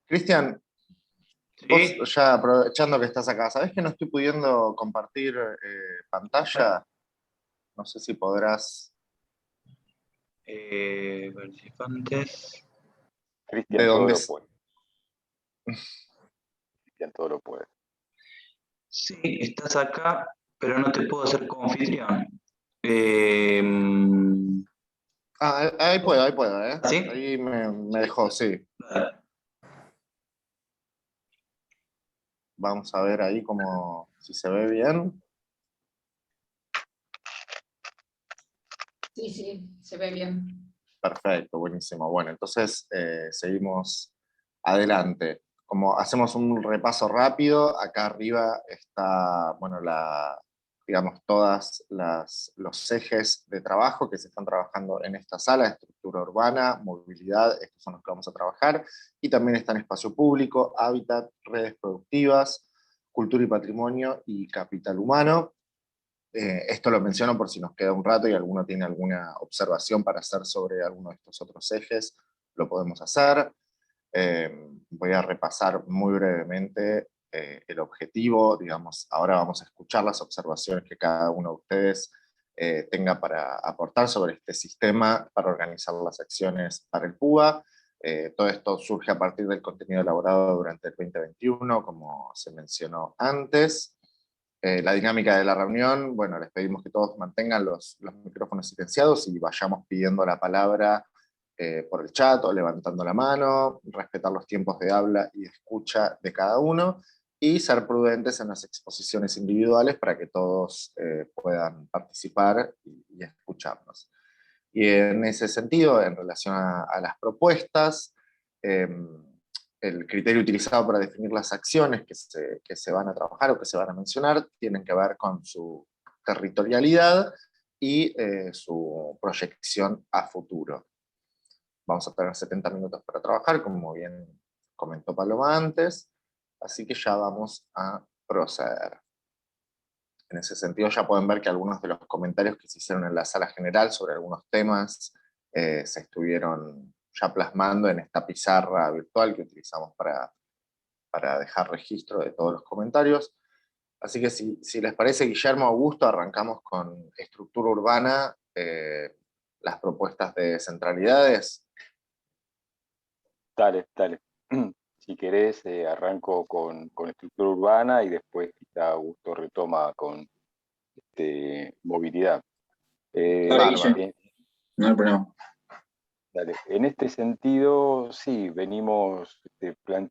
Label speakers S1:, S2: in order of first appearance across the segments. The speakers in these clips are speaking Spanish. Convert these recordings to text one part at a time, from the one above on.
S1: Cristian, vos
S2: Sí,
S1: ya aprovechando que estás acá, ¿sabés que no estoy pudiendo compartir pantalla? No sé si podrás.
S2: participantes.
S1: ¿De
S3: Cristian todo
S1: dónde?
S3: lo puede. Cristian todo lo puede.
S2: Sí, estás acá, pero no te puedo hacer como anfitrión.
S1: Ah, ahí puedo, ¿eh?
S2: ¿Sí?
S1: Ahí me dejó, sí.
S2: Dale.
S1: Vamos a ver ahí como si se ve bien.
S4: Sí, sí, se ve bien.
S1: Perfecto, buenísimo. Bueno, entonces seguimos adelante. Como hacemos un repaso rápido, acá arriba está, bueno, digamos, los ejes de trabajo que se están trabajando en esta sala: estructura urbana, movilidad, estos son los que vamos a trabajar, y también están espacio público, hábitat, redes productivas, cultura y patrimonio y capital humano. Esto lo menciono por si nos queda un rato y alguno tiene alguna observación para hacer sobre alguno de estos otros ejes, lo podemos hacer. Voy a repasar muy brevemente el objetivo. Digamos, ahora vamos a escuchar las observaciones que cada uno de ustedes tenga para aportar sobre este sistema para organizar las acciones para el PUA. Todo esto surge a partir del contenido elaborado durante el 2021, como se mencionó antes. La dinámica de la reunión: bueno, les pedimos que todos mantengan los micrófonos silenciados y vayamos pidiendo la palabra por el chat o levantando la mano, respetar los tiempos de habla y de escucha de cada uno, y ser prudentes en las exposiciones individuales para que todos puedan participar y escucharnos. Y en ese sentido, en relación a las propuestas, eh, el criterio utilizado para definir las acciones que se van a trabajar o que se van a mencionar tienen que ver con su territorialidad y su proyección a futuro. Vamos a tener 70 minutos para trabajar, como bien comentó Paloma antes, así que ya vamos a proceder. En ese sentido ya pueden ver que algunos de los comentarios que se hicieron en la sala general sobre algunos temas se estuvieron ya plasmando en esta pizarra virtual que utilizamos para dejar registro de todos los comentarios. Así que si les parece, Guillermo, Augusto, arrancamos con estructura urbana, las propuestas de centralidades.
S3: Dale, dale. Si querés, arranco con estructura urbana y después quizá Augusto retoma con movilidad.
S2: Dale,
S1: Bárbaro.
S2: Guille. No hay problema.
S3: Dale. En este sentido, sí, venimos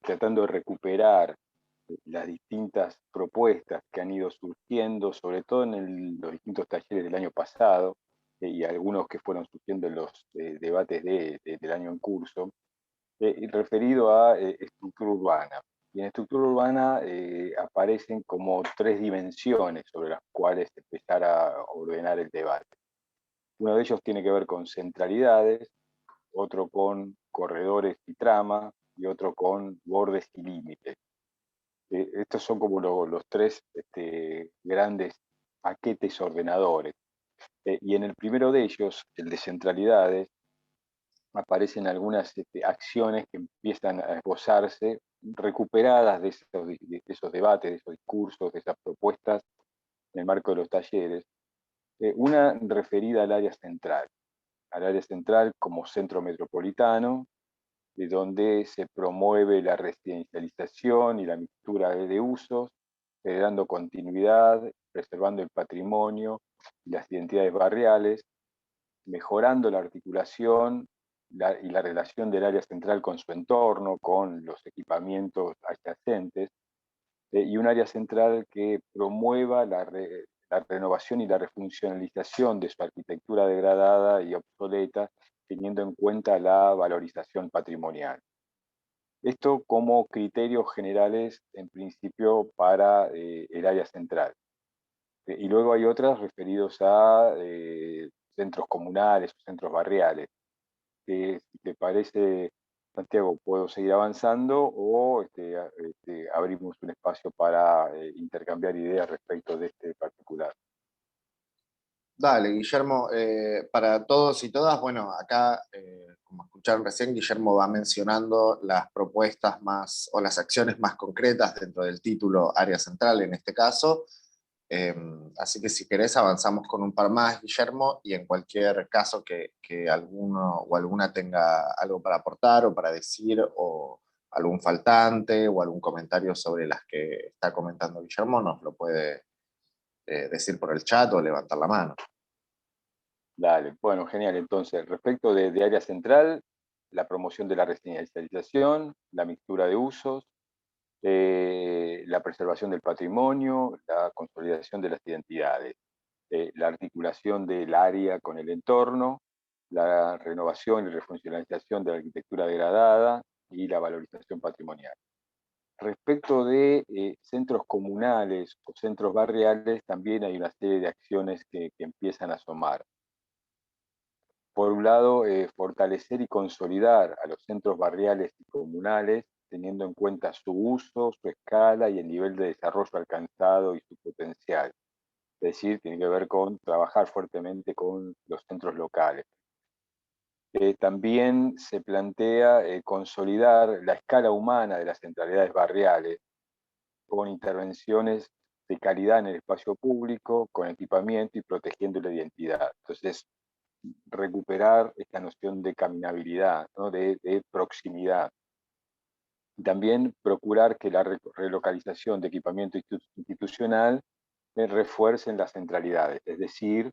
S3: tratando de recuperar las distintas propuestas que han ido surgiendo, sobre todo en los distintos talleres del año pasado, y algunos que fueron surgiendo en los debates del año en curso, y referido a estructura urbana. Y en estructura urbana aparecen como tres dimensiones sobre las cuales empezar a ordenar el debate. Uno de ellos tiene que ver con centralidades, otro con corredores y trama, y otro con bordes y límites. Estos son como los tres grandes paquetes ordenadores. Y en el primero de ellos, el de centralidades, aparecen algunas acciones que empiezan a esbozarse, recuperadas de esos debates, de esos discursos, de esas propuestas en el marco de los talleres. Una referida al área central como centro metropolitano, de donde se promueve la residencialización y la mixtura de usos, generando continuidad, preservando el patrimonio y las identidades barriales, mejorando la articulación y la relación del área central con su entorno, con los equipamientos adyacentes, y un área central que promueva la renovación y la refuncionalización de su arquitectura degradada y obsoleta, teniendo en cuenta la valorización patrimonial. Esto como criterios generales, en principio, para el área central. Y luego hay otras referidos a centros comunales o centros barriales. Si te parece, Santiago, puedo seguir avanzando o abrimos un espacio para intercambiar ideas respecto de este particular.
S1: Dale, Guillermo, para todos y todas, bueno, acá, como escucharon recién, Guillermo va mencionando las propuestas más, o las acciones más concretas dentro del título Área Central en este caso. Eh, Así que si querés avanzamos con un par más, Guillermo, y en cualquier caso que alguno o alguna tenga algo para aportar o para decir, o algún faltante o algún comentario sobre las que está comentando Guillermo, nos lo puede decir por el chat o levantar la mano.
S3: Dale, bueno, genial. Entonces, respecto de área central, la promoción de la residencialización, la mixtura de usos, la preservación del patrimonio, la consolidación de las identidades, la articulación del área con el entorno, la renovación y refuncionalización de la arquitectura degradada y la valorización patrimonial. Respecto de centros comunales o centros barriales, también hay una serie de acciones que empiezan a asomar. Por un lado, fortalecer y consolidar a los centros barriales y comunales, teniendo en cuenta su uso, su escala y el nivel de desarrollo alcanzado y su potencial. Es decir, tiene que ver con trabajar fuertemente con los centros locales. También se plantea consolidar la escala humana de las centralidades barriales con intervenciones de calidad en el espacio público, con equipamiento y protegiendo la identidad. Entonces, recuperar esta noción de caminabilidad, ¿no? de proximidad. Y también procurar que la relocalización de equipamiento institucional refuercen las centralidades, es decir,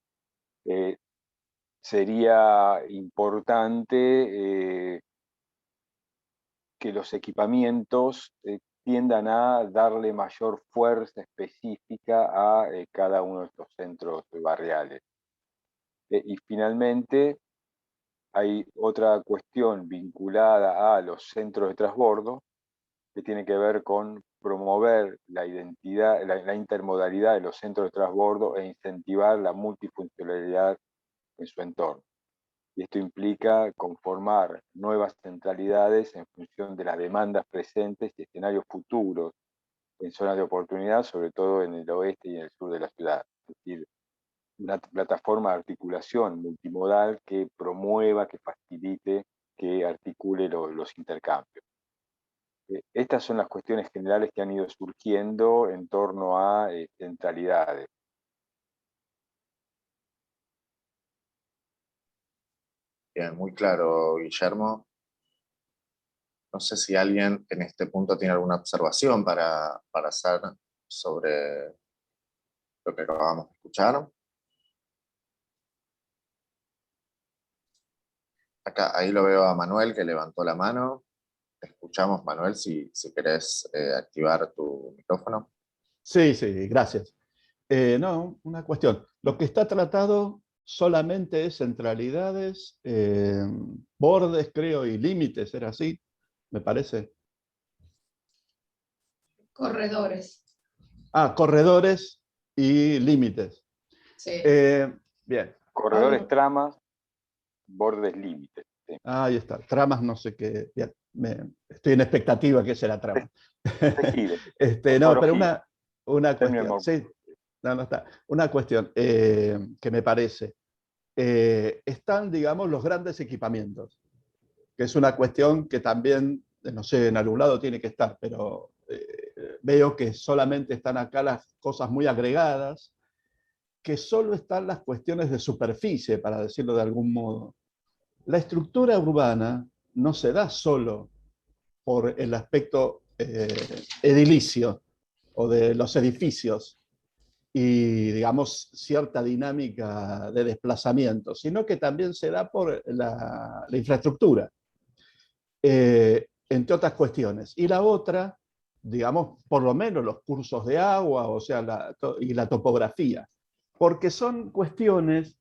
S3: sería importante que los equipamientos tiendan a darle mayor fuerza específica a cada uno de estos centros barriales. Y finalmente, hay otra cuestión vinculada a los centros de transbordo que tiene que ver con promover la identidad, la intermodalidad de los centros de transbordo e incentivar la multifuncionalidad en su entorno. Y esto implica conformar nuevas centralidades en función de las demandas presentes y escenarios futuros en zonas de oportunidad, sobre todo en el oeste y en el sur de la ciudad. Es decir, una plataforma de articulación multimodal que promueva, que facilite, que articule los intercambios. Estas son las cuestiones generales que han ido surgiendo en torno a centralidades.
S1: Bien, muy claro, Guillermo. No sé si alguien en este punto tiene alguna observación para hacer sobre lo que acabamos de escuchar. Acá, ahí lo veo a Manuel que levantó la mano. Te escuchamos, Manuel, si querés activar tu micrófono.
S4: Sí, sí, gracias. No, una cuestión. Lo que está tratado solamente es centralidades, bordes, creo, y límites, ¿era así? Me parece.
S5: Corredores.
S4: Ah, corredores y límites.
S5: Sí.
S4: Bien.
S3: Corredores, tramas, bordes, límites. Sí.
S4: Ahí está. Tramas, no sé qué. Bien. Estoy en expectativa que será trama. No, pero una cuestión. Sí, no está. Una cuestión que me parece. Están, digamos, los grandes equipamientos, que es una cuestión que también, no sé, en algún lado tiene que estar, pero veo que solamente están acá las cosas muy agregadas, que solo están las cuestiones de superficie, para decirlo de algún modo. La estructura urbana no se da solo por el aspecto edilicio o de los edificios y, digamos, cierta dinámica de desplazamiento, sino que también se da por la infraestructura, entre otras cuestiones. Y la otra, digamos, por lo menos los cursos de agua, o sea, y la topografía, porque son cuestiones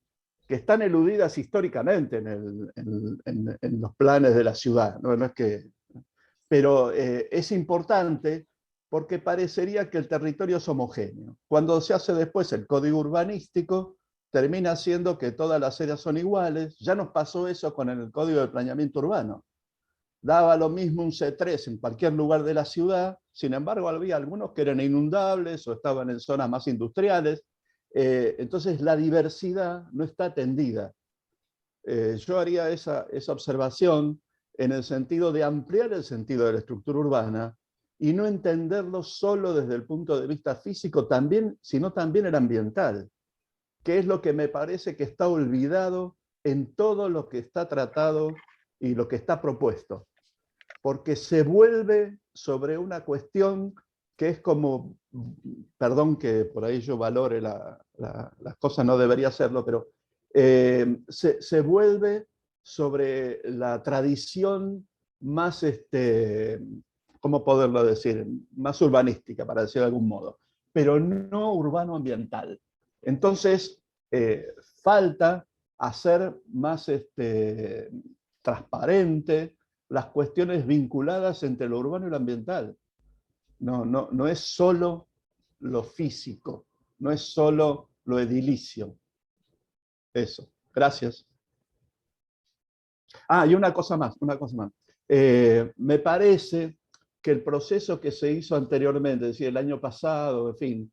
S4: que están eludidas históricamente en los planes de la ciudad, ¿no? No es que, pero es importante porque parecería que el territorio es homogéneo. Cuando se hace después el código urbanístico, termina siendo que todas las áreas son iguales. Ya nos pasó eso con el código de planeamiento urbano. Daba lo mismo un C3 en cualquier lugar de la ciudad, sin embargo había algunos que eran inundables o estaban en zonas más industriales. Entonces la diversidad no está atendida. Yo haría esa observación en el sentido de ampliar el sentido de la estructura urbana y no entenderlo solo desde el punto de vista físico, sino también el ambiental, que es lo que me parece que está olvidado en todo lo que está tratado y lo que está propuesto. Porque se vuelve sobre una cuestión que es como, perdón que por ahí yo valore las cosas, no debería hacerlo, pero se vuelve sobre la tradición más, ¿cómo poderlo decir? Más urbanística, para decirlo de algún modo, pero no urbano-ambiental. Entonces, falta hacer más transparente las cuestiones vinculadas entre lo urbano y lo ambiental. No es solo lo físico, no es solo lo edilicio. Eso, gracias. Y una cosa más. Me parece que el proceso que se hizo anteriormente, es decir, el año pasado, en fin,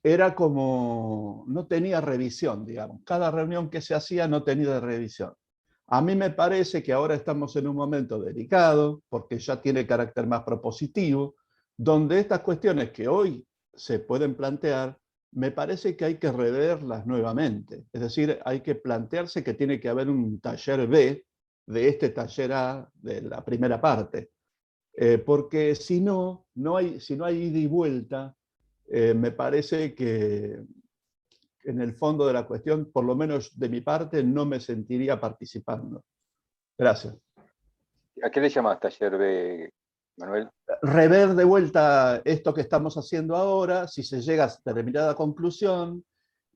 S4: era como, no tenía revisión, digamos. Cada reunión que se hacía no tenía revisión. A mí me parece que ahora estamos en un momento delicado, porque ya tiene carácter más propositivo, donde estas cuestiones que hoy se pueden plantear, me parece que hay que reverlas nuevamente. Es decir, hay que plantearse que tiene que haber un taller B de este taller A de la primera parte. Porque si no hay ida y vuelta, me parece que en el fondo de la cuestión, por lo menos de mi parte, no me sentiría participando. Gracias.
S3: ¿A qué le llamas taller B, Manuel?
S4: Rever de vuelta esto que estamos haciendo ahora, si se llega a determinada conclusión,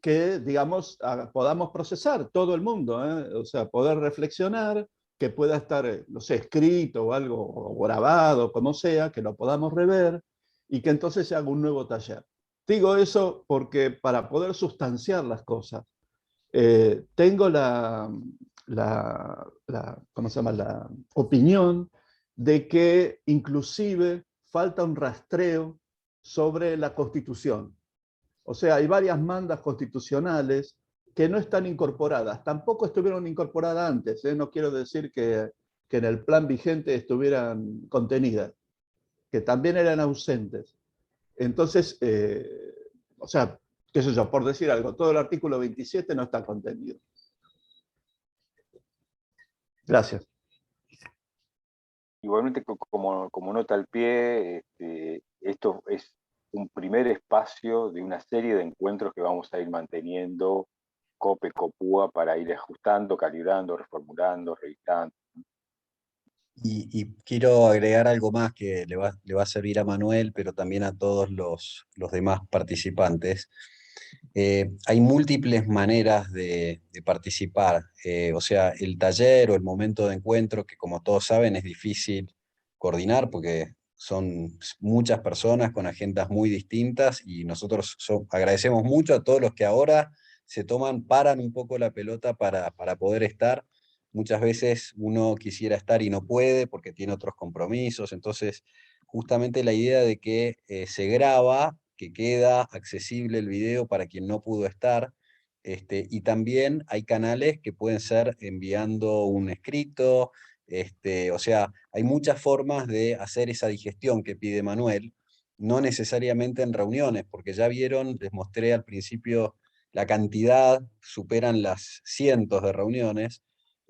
S4: que, digamos, podamos procesar todo el mundo, o sea, poder reflexionar, que pueda estar, no sé, escrito o algo, o grabado, como sea, que lo podamos rever, y que entonces se haga un nuevo taller. Digo eso porque para poder sustanciar las cosas, tengo ¿cómo se llama? La opinión de que inclusive falta un rastreo sobre la Constitución. O sea, hay varias mandas constitucionales que no están incorporadas. Tampoco estuvieron incorporadas antes. No quiero decir que en el plan vigente estuvieran contenidas, que también eran ausentes. Entonces, o sea, qué sé yo, por decir algo, todo el artículo 27 no está contenido. Gracias.
S3: Igualmente, como nota al pie, esto es un primer espacio de una serie de encuentros que vamos a ir manteniendo COPE, COPUA, para ir ajustando, calibrando, reformulando, revisando.
S6: Y quiero agregar algo más que le va a servir a Manuel, pero también a todos los demás participantes. Hay múltiples maneras de participar. O sea, el taller o el momento de encuentro, que como todos saben es difícil coordinar porque son muchas personas con agendas muy distintas, y nosotros agradecemos mucho a todos los que ahora paran un poco la pelota para poder estar. Muchas veces uno quisiera estar y no puede porque tiene otros compromisos. Entonces, justamente la idea de que se graba, que queda accesible el video para quien no pudo estar, y también hay canales que pueden ser enviando un escrito, o sea, hay muchas formas de hacer esa digestión que pide Manuel, no necesariamente en reuniones, porque ya vieron, les mostré al principio, la cantidad superan las cientos de reuniones.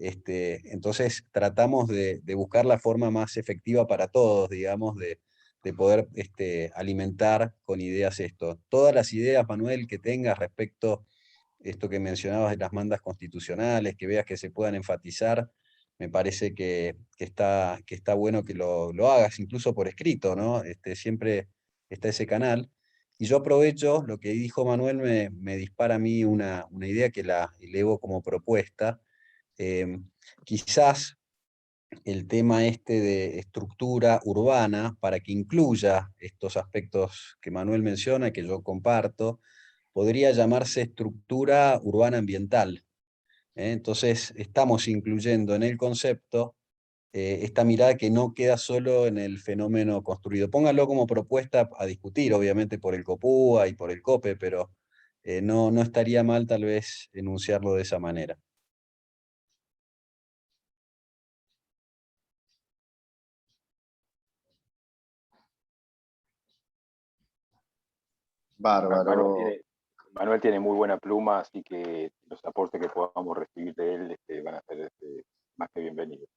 S6: Entonces tratamos de buscar la forma más efectiva para todos, digamos, de poder alimentar con ideas esto. Todas las ideas, Manuel, que tengas respecto a esto que mencionabas de las mandas constitucionales, que veas que se puedan enfatizar, me parece que está bueno que lo hagas, incluso por escrito, ¿no? Siempre está ese canal. Y yo aprovecho, lo que dijo Manuel me dispara a mí una idea que la elevo como propuesta. Quizás el tema de estructura urbana, para que incluya estos aspectos que Manuel menciona, que yo comparto, podría llamarse estructura urbana ambiental. Entonces estamos incluyendo en el concepto esta mirada que no queda solo en el fenómeno construido. Pónganlo como propuesta a discutir, obviamente por el COPUA y por el COPE, pero no estaría mal tal vez enunciarlo de esa manera.
S1: Bárbaro.
S3: Manuel tiene muy buena pluma, así que los aportes que podamos recibir de él van a ser más que bienvenidos.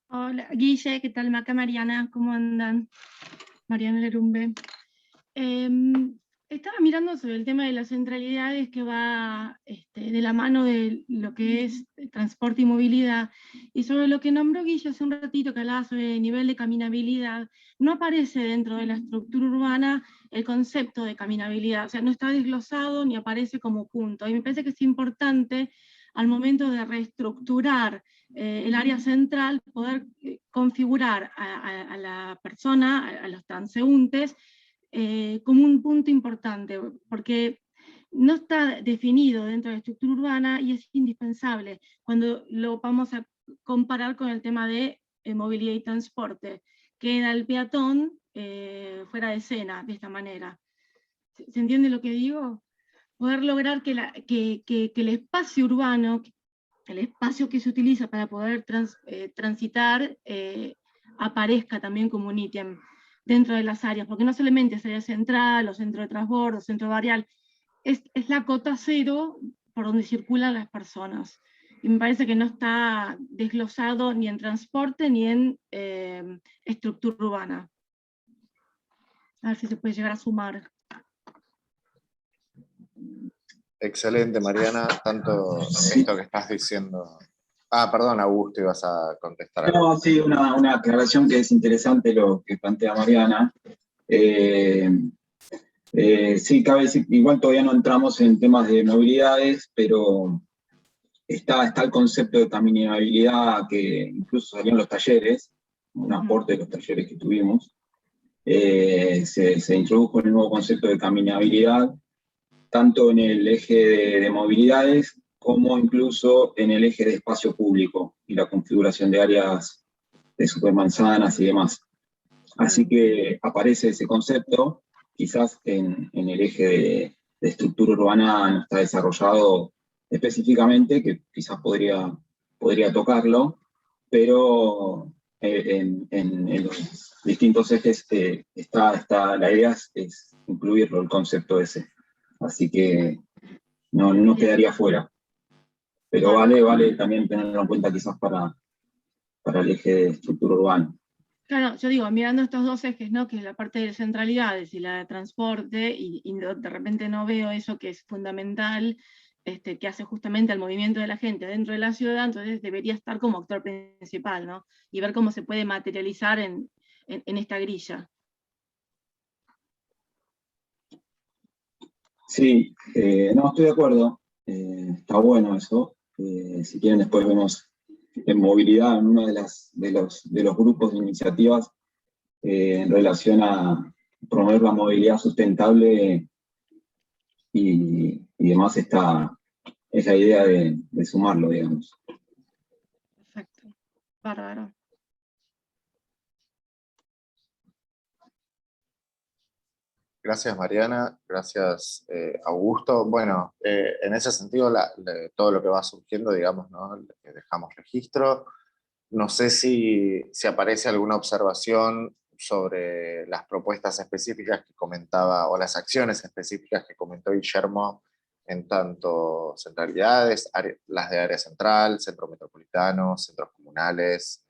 S7: Hola, Guille, ¿qué tal? Acá Mariana, ¿cómo andan? Mariana Lerumbe. Estaba mirando sobre el tema de las centralidades que va de la mano de lo que es transporte y movilidad, y sobre lo que nombró Guille hace un ratito, que hablaba sobre el nivel de caminabilidad. No aparece dentro de la estructura urbana el concepto de caminabilidad, o sea, no está desglosado ni aparece como punto, y me parece que es importante al momento de reestructurar el área central, poder configurar a la persona, a los transeúntes, como un punto importante, porque no está definido dentro de la estructura urbana y es indispensable cuando lo vamos a comparar con el tema de movilidad y transporte. Queda el peatón fuera de escena de esta manera. ¿Se entiende lo que digo? Poder lograr que el espacio urbano, el espacio que se utiliza para poder transitar, aparezca también como un ítem dentro de las áreas, porque no solamente es área central, o centro de transbordo, centro barrial, es la cota cero por donde circulan las personas. Y me parece que no está desglosado ni en transporte ni en estructura urbana. A ver si se puede llegar a sumar.
S1: Excelente, Mariana, tanto esto que estás diciendo. Perdón, Augusto, ibas a contestar algo.
S8: No, sí, una aclaración que es interesante lo que plantea Mariana. Sí, cabe decir, igual todavía no entramos en temas de movilidades, pero está el concepto de caminabilidad que incluso salió en los talleres, un aporte de los talleres que tuvimos. Se introdujo el nuevo concepto de caminabilidad, tanto en el eje de movilidades como incluso en el eje de espacio público y la configuración de áreas de supermanzanas y demás. Así que aparece ese concepto, quizás en el eje de estructura urbana no está desarrollado específicamente, que quizás podría tocarlo, pero en los distintos ejes la idea es incluirlo, el concepto ese. Así que no quedaría fuera. Pero vale también tenerlo en cuenta quizás para el eje de estructura urbana.
S7: Claro, yo digo, mirando estos dos ejes, ¿no? Que es la parte de centralidades y la de transporte, y de repente no veo eso que es fundamental, que hace justamente al movimiento de la gente dentro de la ciudad, entonces debería estar como actor principal, ¿no? Y ver cómo se puede materializar en esta grilla.
S8: Sí, no, estoy de acuerdo. Está bueno eso. Si quieren después vemos en movilidad, en uno de los grupos de iniciativas en relación a promover la movilidad sustentable y demás es la idea de sumarlo, digamos.
S7: Perfecto. Bárbaro.
S1: Gracias, Mariana. Gracias, Augusto. Bueno, en ese sentido, todo lo que va surgiendo, digamos, ¿no? Dejamos registro. No sé si aparece alguna observación sobre las propuestas específicas que comentaba, o las acciones específicas que comentó Guillermo, en tanto centralidades, las de área central, centro metropolitano, centros comunales,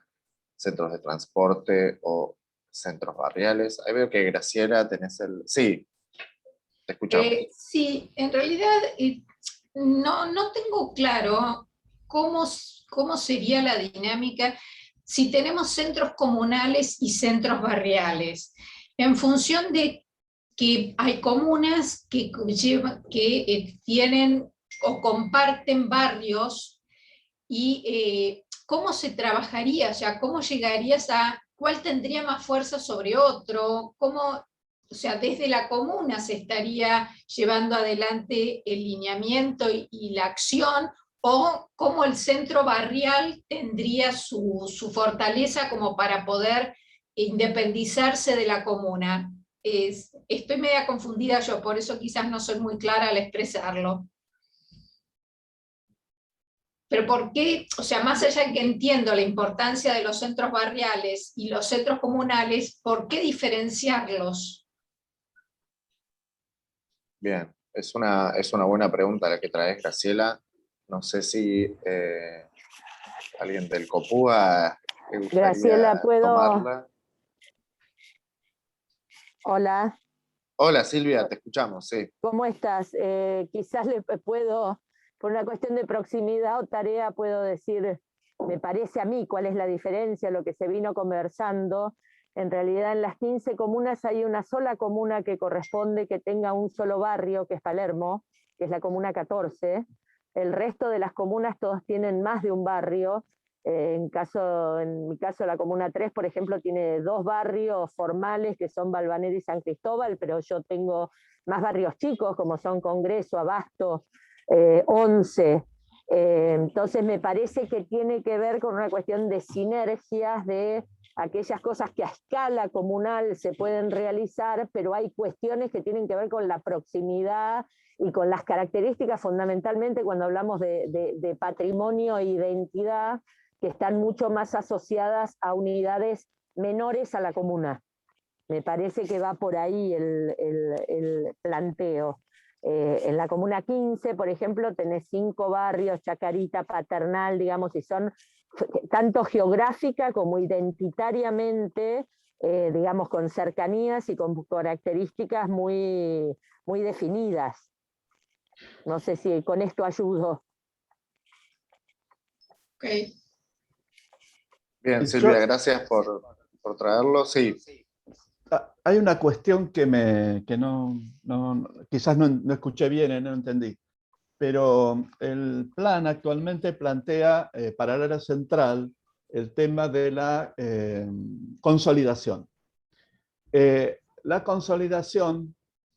S1: centros de transporte o centros barriales. Ahí veo que Graciela tenés el... Sí, te escuchamos.
S5: Sí, en realidad no tengo claro cómo sería la dinámica si tenemos centros comunales y centros barriales, en función de que hay comunas que tienen o comparten barrios, y cómo se trabajaría, o sea, cómo llegarías a cuál tendría más fuerza sobre otro, o sea, desde la comuna se estaría llevando adelante el lineamiento y la acción, o cómo el centro barrial tendría su fortaleza como para poder independizarse de la comuna. estoy media confundida yo, por eso quizás no soy muy clara al expresarlo. Pero ¿por qué? O sea, más allá de que entiendo la importancia de los centros barriales y los centros comunales, ¿por qué diferenciarlos?
S1: Bien, es una buena pregunta la que traes, Graciela. No sé si alguien del COPUA le gustaría
S9: Graciela, ¿puedo?
S1: tomarla.
S9: Hola.
S1: Hola Silvia, te escuchamos, sí.
S9: ¿Cómo estás? Quizás le puedo, por una cuestión de proximidad o tarea, puedo decir, me parece a mí cuál es la diferencia, lo que se vino conversando. En realidad en las 15 comunas hay una sola comuna que corresponde que tenga un solo barrio, que es Palermo, que es la comuna 14. El resto de las comunas todos tienen más de un barrio. En mi caso, la comuna 3, por ejemplo, tiene 2 barrios formales que son Balvanera y San Cristóbal, pero yo tengo más barrios chicos como son Congreso, Abasto, 11. Entonces me parece que tiene que ver con una cuestión de sinergias, de aquellas cosas que a escala comunal se pueden realizar, pero hay cuestiones que tienen que ver con la proximidad y con las características, fundamentalmente cuando hablamos de patrimonio e identidad, que están mucho más asociadas a unidades menores a la comuna. Me parece que va por ahí el planteo. En la comuna 15, por ejemplo, tenés 5 barrios, Chacarita, Paternal, digamos, y son tanto geográfica como identitariamente, digamos, con cercanías y con características muy, muy definidas. No sé si con esto ayudo.
S5: Okay.
S1: Bien, Silvia, gracias por traerlo. Sí.
S4: Hay una cuestión que quizás no escuché bien, no entendí, pero el plan actualmente plantea para el área central el tema de la consolidación. La consolidación,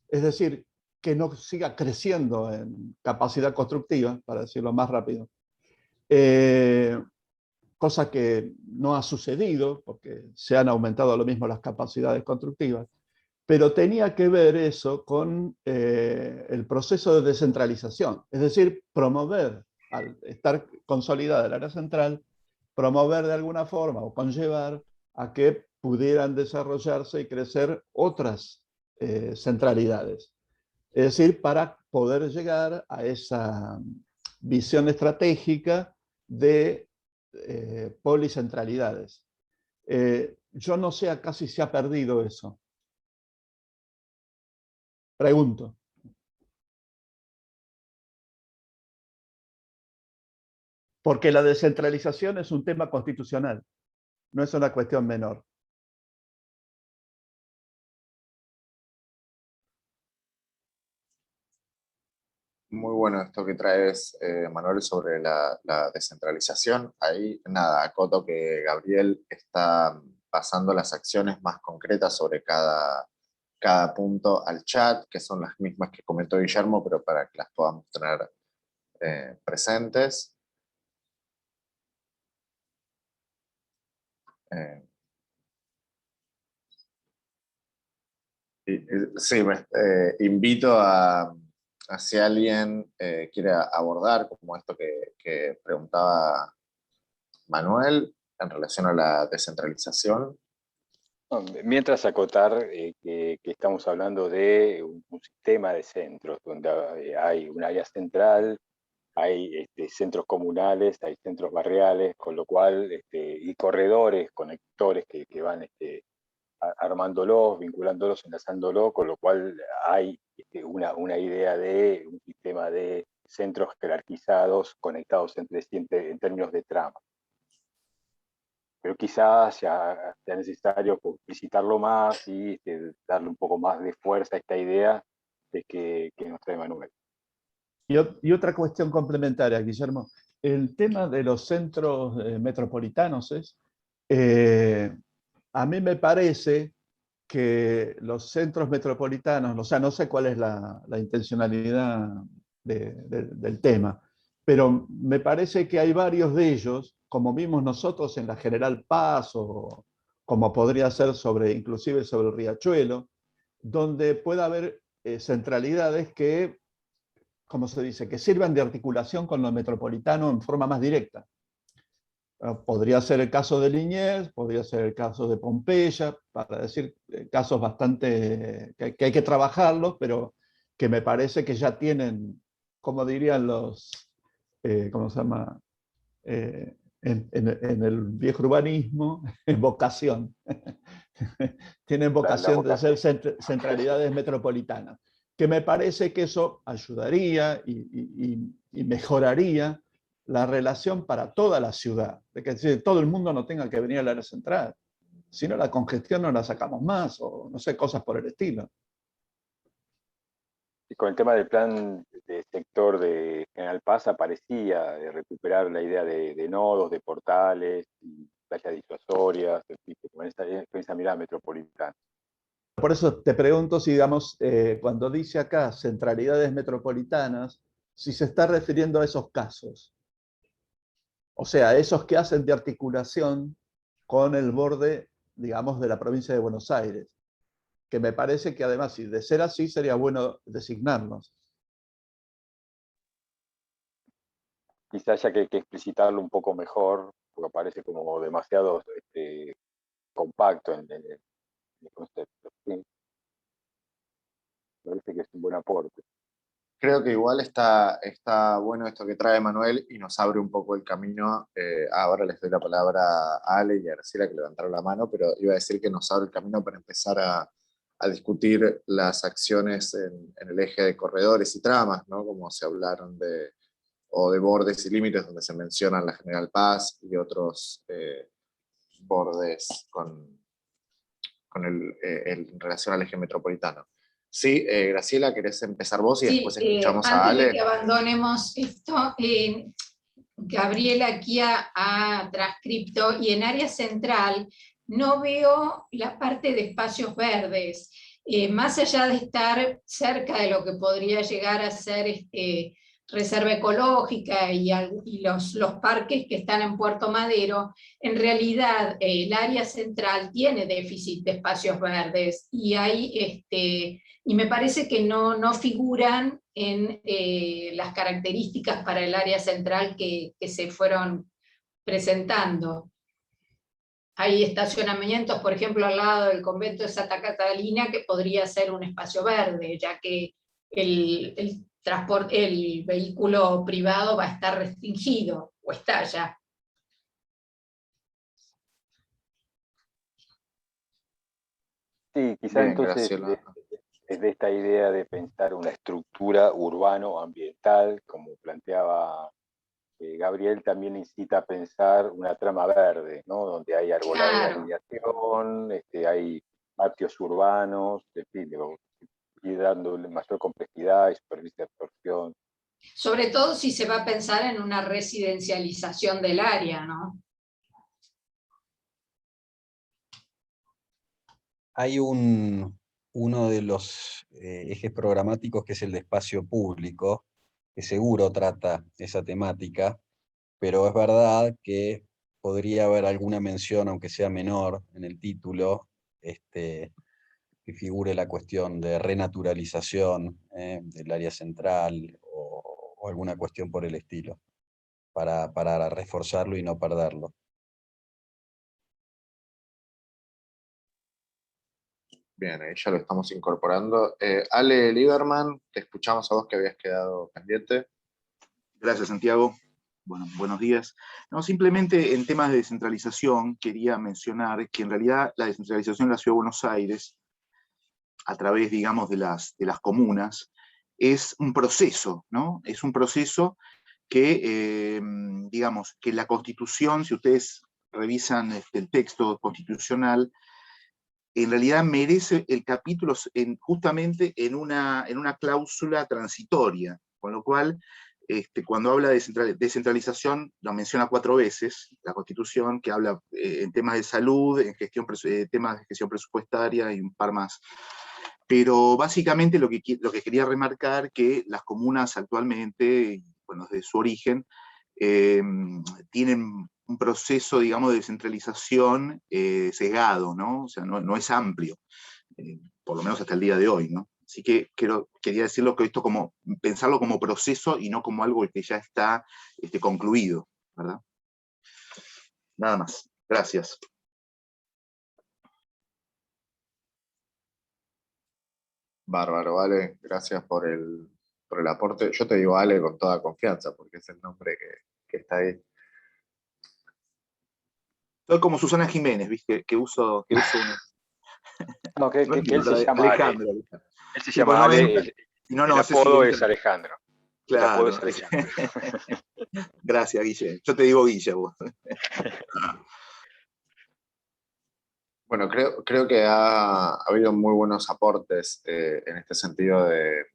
S4: es decir, que no siga creciendo en capacidad constructiva, para decirlo más rápido, cosa que no ha sucedido, porque se han aumentado lo mismo las capacidades constructivas, pero tenía que ver eso con el proceso de descentralización, es decir, promover, al estar consolidada el área central, promover de alguna forma o conllevar a que pudieran desarrollarse y crecer otras centralidades. Es decir, para poder llegar a esa visión estratégica de policentralidades. Yo no sé acá si se ha perdido eso. Pregunto. Porque la descentralización es un tema constitucional, no es una cuestión menor.
S1: Muy bueno esto que traes, Manuel, sobre la descentralización. Ahí, nada, acoto que Gabriel está pasando las acciones más concretas sobre cada punto al chat, que son las mismas que comentó Guillermo, pero para que las podamos tener presentes. Sí, invito a si alguien quiere abordar como esto que preguntaba Manuel en relación a la descentralización.
S3: Mientras acotar que estamos hablando de un sistema de centros donde hay un área central, hay centros comunales, hay centros barriales, con lo cual, y corredores, conectores que van armándolos, vinculándolos, enlazándolos, con lo cual hay una idea de un sistema de centros jerarquizados, conectados entre sí en términos de trama. Pero quizás sea necesario explicitarlo más y darle un poco más de fuerza a esta idea de que nos trae Manuel.
S4: Y otra cuestión complementaria, Guillermo. El tema de los centros metropolitanos es, a mí me parece que los centros metropolitanos, o sea, no sé cuál es la intencionalidad del tema, pero me parece que hay varios de ellos, como vimos nosotros en la General Paz, o como podría ser inclusive sobre el Riachuelo, donde pueda haber centralidades que, como se dice, que sirvan de articulación con lo metropolitano en forma más directa. Podría ser el caso de Liniers, podría ser el caso de Pompeya, para decir casos bastante que hay que trabajarlos, pero que me parece que ya tienen, como dirían los, ¿cómo se llama? En el viejo urbanismo, vocación. Tienen vocación de ser centralidades metropolitanas, que me parece que eso ayudaría y mejoraría la relación para toda la ciudad, de que todo el mundo no tenga que venir al área central, si no la congestión no la sacamos más, o no sé, cosas por el estilo.
S3: Y con el tema del plan de sector de General Paz aparecía recuperar la idea de nodos, de portales, y playas disuasorias, con esa mirada metropolitana.
S4: Por eso te pregunto si, digamos, cuando dice acá centralidades metropolitanas, si se está refiriendo a esos casos. O sea, esos que hacen de articulación con el borde, digamos, de la provincia de Buenos Aires. Que me parece que además, si de ser así, sería bueno designarlos.
S3: Quizás haya que explicitarlo un poco mejor, porque parece como demasiado compacto en el concepto. ¿Sí? Parece que es un buen aporte.
S1: Creo que igual está bueno esto que trae Manuel y nos abre un poco el camino. Ahora les doy la palabra a Ale y a Graciela, que levantaron la mano, pero iba a decir que nos abre el camino para empezar a discutir las acciones en el eje de corredores y tramas, ¿no? Como se hablaron o de bordes y límites, donde se mencionan la General Paz y otros bordes en relación al eje metropolitano. Sí, Graciela, ¿querés empezar vos y después escuchamos a Ale?
S5: Antes de que abandonemos esto, Gabriela aquí ha transcripto, y en área central no veo la parte de espacios verdes, más allá de estar cerca de lo que podría llegar a ser reserva ecológica y los parques que están en Puerto Madero. En realidad el área central tiene déficit de espacios verdes, y y me parece que no figuran en las características para el área central que se fueron presentando. Hay estacionamientos, por ejemplo, al lado del convento de Santa Catalina, que podría ser un espacio verde, ya que el vehículo privado va a estar restringido, o está ya.
S3: Sí, quizás entonces desde esta idea de pensar una estructura urbano-ambiental, como planteaba Gabriel, también incita a pensar una trama verde, ¿no? Donde hay arbolado de alineación, hay patios urbanos, en fin, y dándole mayor complejidad y superficie de absorción.
S5: Sobre todo si se va a pensar en una residencialización del área, ¿no?
S6: Hay uno de los ejes programáticos que es el de espacio público, que seguro trata esa temática, pero es verdad que podría haber alguna mención, aunque sea menor, en el título, que figure la cuestión de renaturalización del área central o alguna cuestión por el estilo, para reforzarlo y no perderlo.
S1: Bien, ahí ya lo estamos incorporando. Ale Lieberman, te escuchamos a vos que habías quedado pendiente.
S10: Gracias, Santiago. Bueno, buenos días. No, simplemente en temas de descentralización quería mencionar que en realidad la descentralización de la Ciudad de Buenos Aires, a través, digamos, de las comunas, es un proceso, ¿no? Es un proceso que, digamos, que la Constitución, si ustedes revisan el texto constitucional, en realidad merece el capítulo justamente en una cláusula transitoria, con lo cual, cuando habla de descentralización, lo menciona 4 veces, la Constitución, que habla en temas de salud, en temas de gestión presupuestaria y un par más. Pero básicamente lo que quería remarcar, que las comunas actualmente, bueno, desde su origen, tienen un proceso, digamos, de descentralización sesgado, ¿no? O sea, no es amplio. por lo menos hasta el día de hoy, ¿no? Así que quería decirlo que esto pensarlo como proceso y no como algo que ya está concluido, ¿verdad? Nada más. Gracias.
S1: Bárbaro, Ale, gracias por el aporte. Yo te digo Ale con toda confianza, porque es el nombre que está ahí.
S10: Soy como Susana Jiménez, ¿viste? Que uso una...
S3: No, que él se llama
S10: Alejandro.
S3: Ale. Él se llama Ale, el apodo es Alejandro.
S10: Claro.
S3: El apodo es Alejandro.
S10: Gracias, Guille. Yo te digo Guille, vos.
S1: Bueno, creo que ha habido muy buenos aportes en este sentido de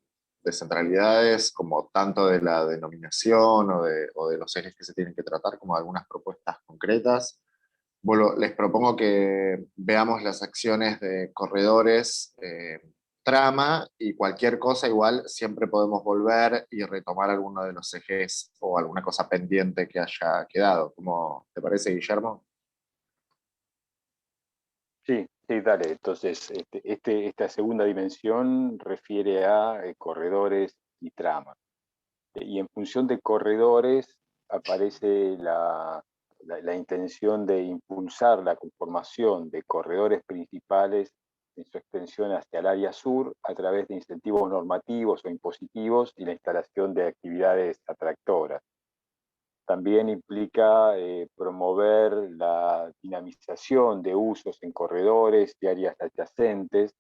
S1: centralidades, como tanto de la denominación o de los ejes que se tienen que tratar, como de algunas propuestas concretas. Bueno, les propongo que veamos las acciones de corredores, trama, y cualquier cosa igual siempre podemos volver y retomar alguno de los ejes o alguna cosa pendiente que haya quedado. ¿Cómo te parece, Guillermo?
S3: Sí, dale. Entonces, esta segunda dimensión refiere a corredores y trama. Y en función de corredores aparece la intención de impulsar la conformación de corredores principales en su extensión hacia el área sur a través de incentivos normativos o impositivos y la instalación de actividades atractoras. También implica promover la dinamización de usos en corredores y áreas adyacentes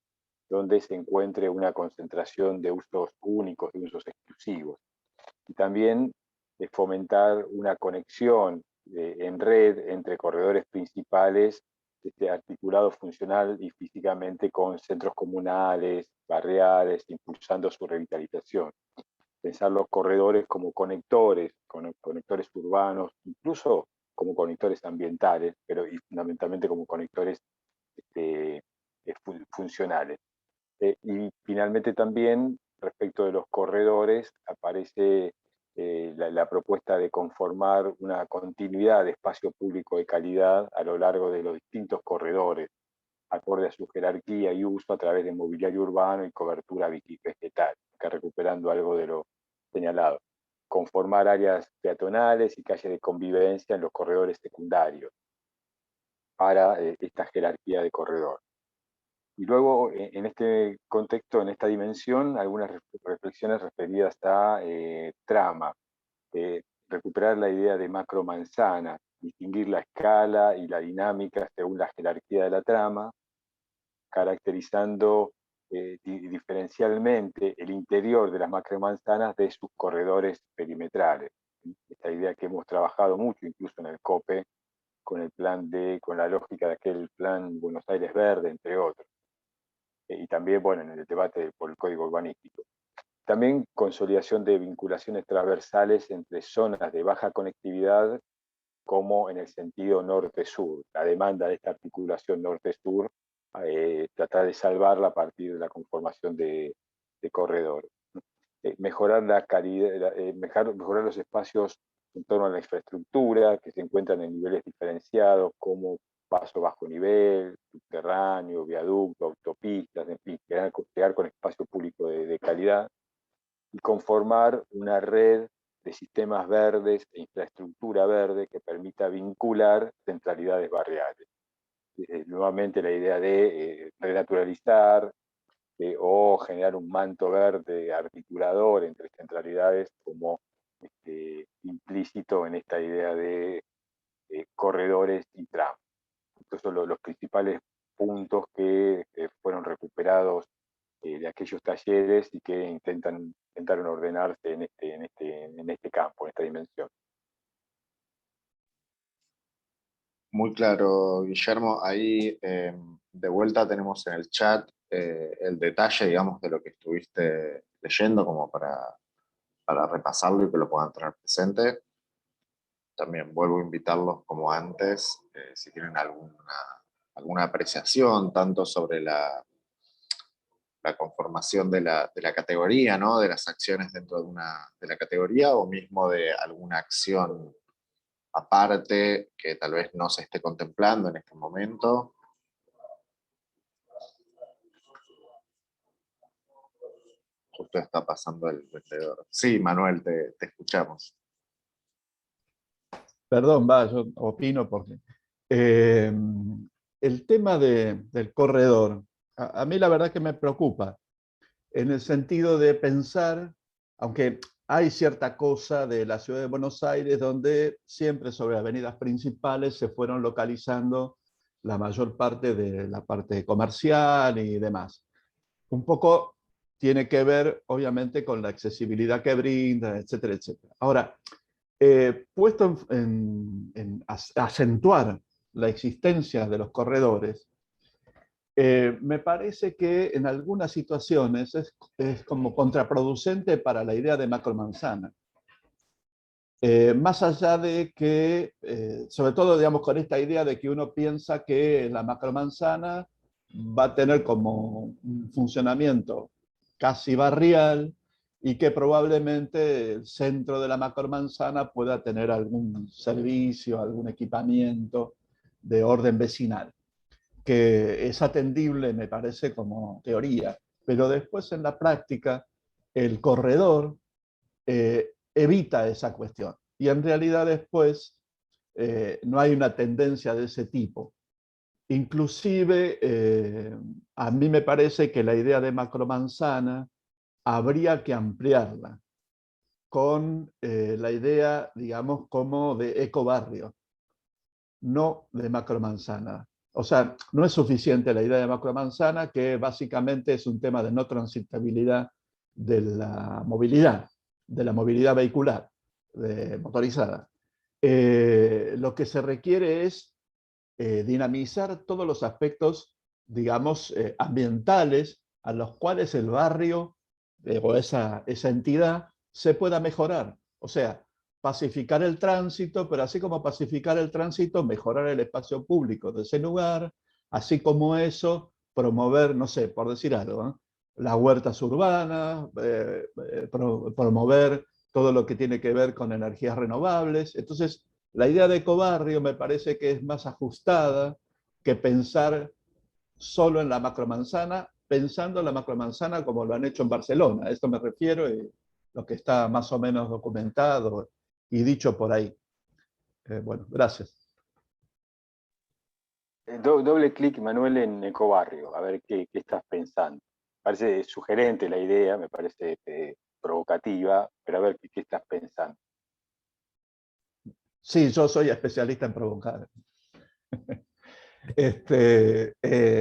S3: donde se encuentre una concentración de usos únicos, de usos exclusivos. Y también fomentar una conexión en red entre corredores principales, articulado funcional y físicamente con centros comunales, barriales, impulsando su revitalización. Pensar los corredores como conectores urbanos, incluso como conectores ambientales, pero y fundamentalmente como conectores funcionales. Y finalmente también, respecto de los corredores, aparece la propuesta de conformar una continuidad de espacio público de calidad a lo largo de los distintos corredores, acorde a su jerarquía y uso a través de mobiliario urbano y cobertura vegetal, que recuperando algo de lo señalado. Conformar áreas peatonales y calles de convivencia en los corredores secundarios para esta jerarquía de corredor. Y luego, en este contexto, en esta dimensión, algunas reflexiones referidas a trama, recuperar la idea de macromanzana, distinguir la escala y la dinámica según la jerarquía de la trama, caracterizando diferencialmente el interior de las macromanzanas de sus corredores perimetrales. Esta idea que hemos trabajado mucho, incluso en el COPE, con la lógica de aquel plan Buenos Aires Verde, entre otros. Y también, bueno, en el debate por el Código Urbanístico. También consolidación de vinculaciones transversales entre zonas de baja conectividad, como en el sentido norte-sur. La demanda de esta articulación norte-sur, tratar de salvarla a partir de la conformación de corredores. Mejorar la calidad, mejorar los espacios en torno a la infraestructura, que se encuentran en niveles diferenciados, como paso bajo nivel, subterráneo, viaducto, autopistas, en fin, crear con espacio público de calidad, y conformar una red de sistemas verdes e infraestructura verde que permita vincular centralidades barriales. Nuevamente la idea de renaturalizar o generar un manto verde articulador entre centralidades como implícito en esta idea de corredores y tramos. Estos son los principales puntos que fueron recuperados de aquellos talleres y que intentaron ordenarse en este campo, en esta dimensión.
S1: Muy claro, Guillermo. Ahí de vuelta tenemos en el chat el detalle, digamos, de lo que estuviste leyendo, como para repasarlo y que lo puedan tener presente. También vuelvo a invitarlos, como antes, si tienen alguna apreciación, tanto sobre la conformación de la categoría, ¿no? De las acciones dentro de la categoría, o mismo de alguna acción aparte que tal vez no se esté contemplando en este momento. justo está pasando el vendedor. Sí, Manuel, te escuchamos.
S4: Perdón, yo opino porque el tema del corredor, a mí la verdad que me preocupa, en el sentido de pensar, aunque hay cierta cosa de la ciudad de Buenos Aires donde siempre sobre avenidas principales se fueron localizando la mayor parte de la parte comercial y demás. Un poco tiene que ver, obviamente, con la accesibilidad que brinda, etcétera, etcétera. Ahora, puesto en acentuar la existencia de los corredores, me parece que en algunas situaciones es como contraproducente para la idea de macromanzana. Más allá de que, sobre todo, digamos, con esta idea de que uno piensa que la macromanzana va a tener como un funcionamiento casi barrial y que probablemente el centro de la macromanzana pueda tener algún servicio, algún equipamiento de orden vecinal, que es atendible, me parece, como teoría, pero después en la práctica el corredor evita esa cuestión. Y en realidad después no hay una tendencia de ese tipo. Inclusive, a mí me parece que la idea de macromanzana habría que ampliarla con la idea, digamos, como de ecobarrio, no de macromanzana. O sea, no es suficiente la idea de macromanzana, que básicamente es un tema de no transitabilidad de la movilidad vehicular, motorizada. Lo que se requiere es dinamizar todos los aspectos, digamos, ambientales a los cuales el barrio o esa entidad se pueda mejorar. O sea, pacificar el tránsito, pero así como pacificar el tránsito, mejorar el espacio público de ese lugar, así como eso, promover, no sé, por decir algo, las huertas urbanas, promover todo lo que tiene que ver con energías renovables. Entonces, la idea de ecobarrio me parece que es más ajustada que pensar solo en la macromanzana, pensando en la macromanzana como lo han hecho en Barcelona. A esto me refiero y lo que está más o menos documentado y dicho por ahí. Bueno, gracias.
S3: Doble clic, Manuel, en ecobarrio, a ver qué estás pensando. Parece sugerente la idea, me parece provocativa, pero a ver qué estás pensando.
S4: Sí, yo soy especialista en provocar.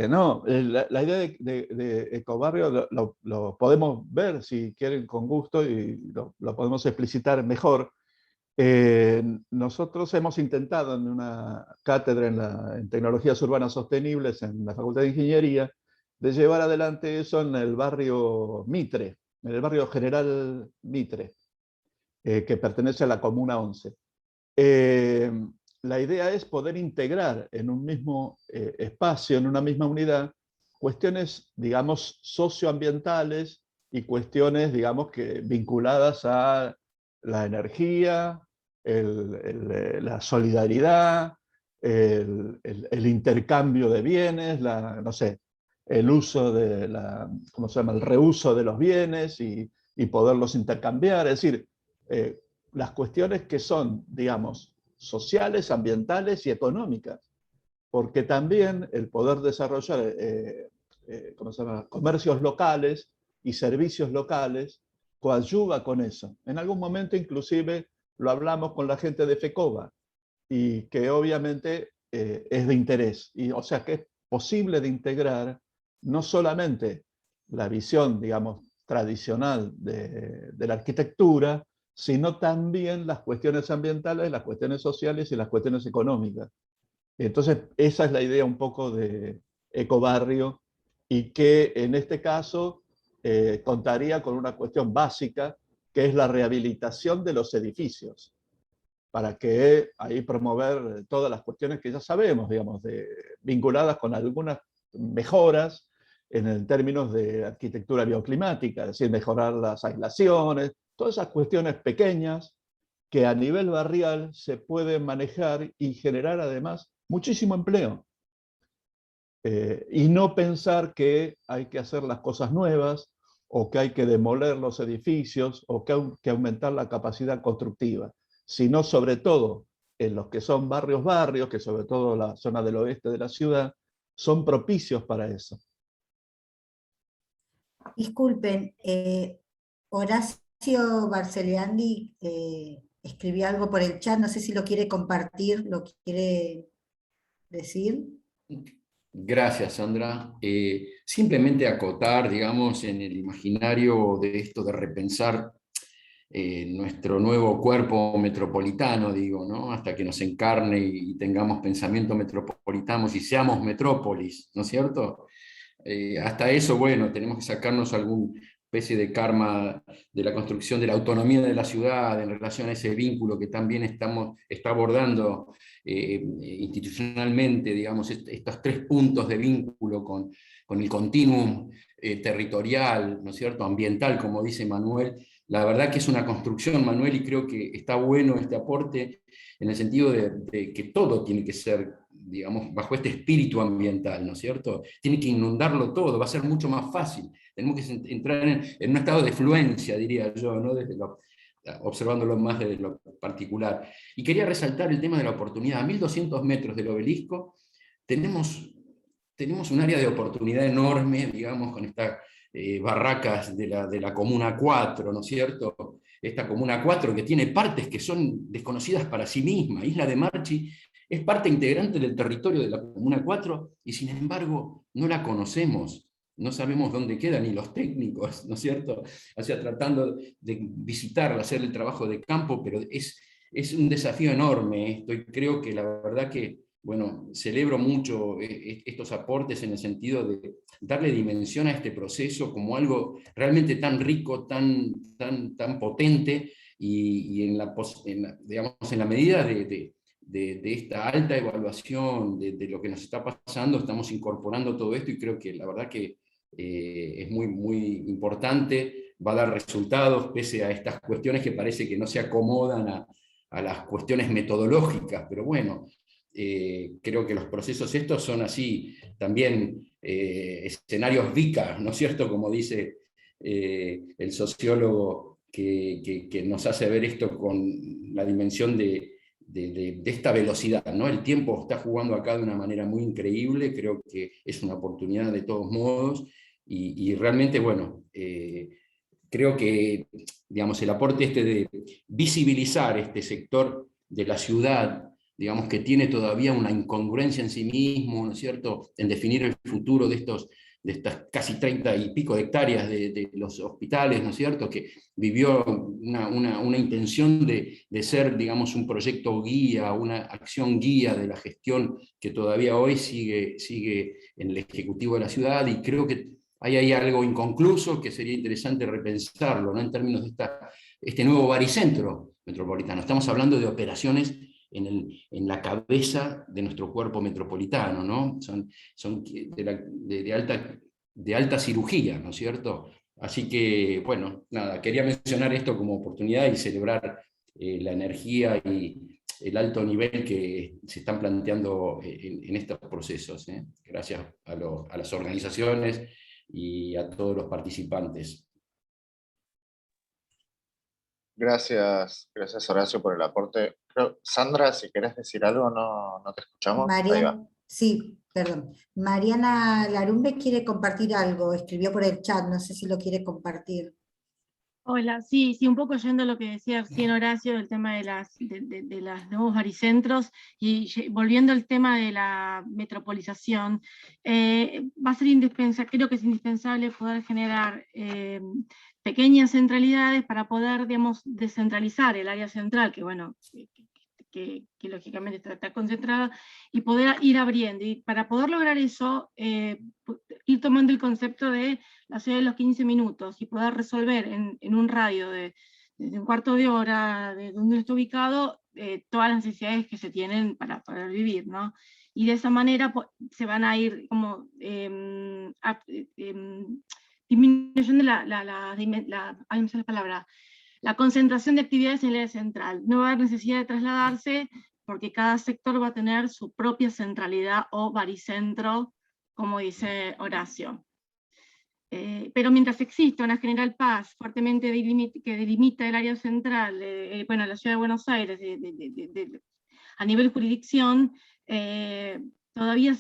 S4: No, la idea de ecobarrio lo podemos ver, si quieren, con gusto, y lo podemos explicitar mejor. Nosotros hemos intentado en una cátedra en tecnologías urbanas sostenibles en la Facultad de Ingeniería, de llevar adelante eso en el barrio Mitre, en el barrio General Mitre, que pertenece a la Comuna 11. La idea es poder integrar en un mismo espacio, en una misma unidad, cuestiones, digamos, socioambientales y cuestiones, digamos, que vinculadas a la energía, la solidaridad, el intercambio de bienes, no sé, el uso de ¿cómo se llama? El reuso de los bienes y poderlos intercambiar. Es decir, las cuestiones que son, digamos, sociales, ambientales y económicas, porque también el poder desarrollar ¿cómo se llama? Comercios locales y servicios locales coadyuva con eso. En algún momento inclusive lo hablamos con la gente de FECOBA y que obviamente es de interés. Y, o sea que es posible de integrar no solamente la visión, digamos, tradicional de la arquitectura, sino también las cuestiones ambientales, las cuestiones sociales y las cuestiones económicas. Entonces, esa es la idea un poco de ecobarrio y que en este caso contaría con una cuestión básica, que es la rehabilitación de los edificios, para que ahí promover todas las cuestiones que ya sabemos, digamos, vinculadas con algunas mejoras en términos de arquitectura bioclimática, es decir, mejorar las aislaciones, todas esas cuestiones pequeñas que a nivel barrial se pueden manejar y generar además muchísimo empleo. Y no pensar que hay que hacer las cosas nuevas o que hay que demoler los edificios, o que hay que aumentar la capacidad constructiva, sino sobre todo en los que son barrios, que sobre todo la zona del oeste de la ciudad, son propicios para eso.
S11: Disculpen, Horacio Barceleandi escribió algo por el chat, no sé si lo quiere compartir, lo quiere decir.
S12: Gracias, Sandra. Simplemente acotar, digamos, en el imaginario de esto de repensar nuestro nuevo cuerpo metropolitano, digo, ¿no? Hasta que nos encarne y tengamos pensamiento metropolitano y seamos metrópolis, ¿no es cierto? Hasta eso, bueno, tenemos que sacarnos alguna especie de karma de la construcción de la autonomía de la ciudad en relación a ese vínculo que también está abordando institucionalmente, digamos, estos 3 puntos de vínculo con el continuum territorial, ¿no es cierto?, ambiental, como dice Manuel. La verdad que es una construcción, Manuel, y creo que está bueno este aporte en el sentido de que todo tiene que ser, digamos, bajo este espíritu ambiental, ¿no es cierto? Tiene que inundarlo todo, va a ser mucho más fácil. Tenemos que entrar en un estado de fluencia, diría yo, ¿no? Observándolo más desde lo particular. Y quería resaltar el tema de la oportunidad. A 1200 metros del obelisco tenemos un área de oportunidad enorme, digamos, con estas barracas de la Comuna 4, ¿no es cierto? Esta Comuna 4 que tiene partes que son desconocidas para sí misma. Isla de Marchi es parte integrante del territorio de la Comuna 4 y sin embargo no la conocemos, no sabemos dónde queda ni los técnicos, ¿no es cierto? O sea, tratando de visitarla, hacer el trabajo de campo, pero es un desafío enorme esto, y creo que la verdad que, bueno, celebro mucho estos aportes en el sentido de darle dimensión a este proceso como algo realmente tan rico, tan potente, y digamos, en la medida de esta alta evaluación de lo que nos está pasando, estamos incorporando todo esto, y creo que la verdad que es muy, muy importante, va a dar resultados pese a estas cuestiones que parece que no se acomodan a las cuestiones metodológicas, pero bueno, creo que los procesos estos son así, también escenarios VICA, ¿no es cierto? Como dice el sociólogo que nos hace ver esto con la dimensión de esta velocidad, ¿no? El tiempo está jugando acá de una manera muy increíble, creo que es una oportunidad de todos modos, y realmente, bueno, creo que, digamos, el aporte de visibilizar este sector de la ciudad, digamos, que tiene todavía una incongruencia en sí mismo, ¿no es cierto?, en definir el futuro de estas casi 30 y pico de hectáreas de los hospitales, ¿no es cierto?, que vivió una intención de ser, digamos, un proyecto guía, una acción guía de la gestión que todavía hoy sigue en el Ejecutivo de la ciudad, y creo que hay ahí algo inconcluso que sería interesante repensarlo, ¿no?, en términos de este nuevo baricentro metropolitano. Estamos hablando de operaciones en la cabeza de nuestro cuerpo metropolitano, ¿no? Son de alta cirugía, ¿no es cierto? Así que, bueno, nada, quería mencionar esto como oportunidad y celebrar la energía y el alto nivel que se están planteando en estos procesos. Gracias a las organizaciones y a todos los participantes.
S1: Gracias Horacio por el aporte. Sandra, si querés decir algo, no te escuchamos.
S11: Sí, perdón. Mariana Larumbe quiere compartir algo, escribió por el chat, no sé si lo quiere compartir.
S7: Hola, sí, un poco yendo a lo que decía recién Horacio, del tema de los nuevos baricentros, y volviendo al tema de la metropolización, va a ser indispensable, creo que es indispensable poder generar pequeñas centralidades para poder, digamos, descentralizar el área central, que bueno, que lógicamente está concentrada, y poder ir abriendo. Y para poder lograr eso, ir tomando el concepto de la ciudad de los 15 minutos y poder resolver en un radio de un cuarto de hora de donde está ubicado todas las necesidades que se tienen para poder vivir, ¿no? Y de esa manera se van a ir como disminuyendo la concentración de actividades en el área central. No va a haber necesidad de trasladarse porque cada sector va a tener su propia centralidad o baricentro, como dice Horacio. pero mientras exista una General Paz fuertemente que delimita el área central, bueno, la ciudad de Buenos Aires, a nivel jurisdicción, todavía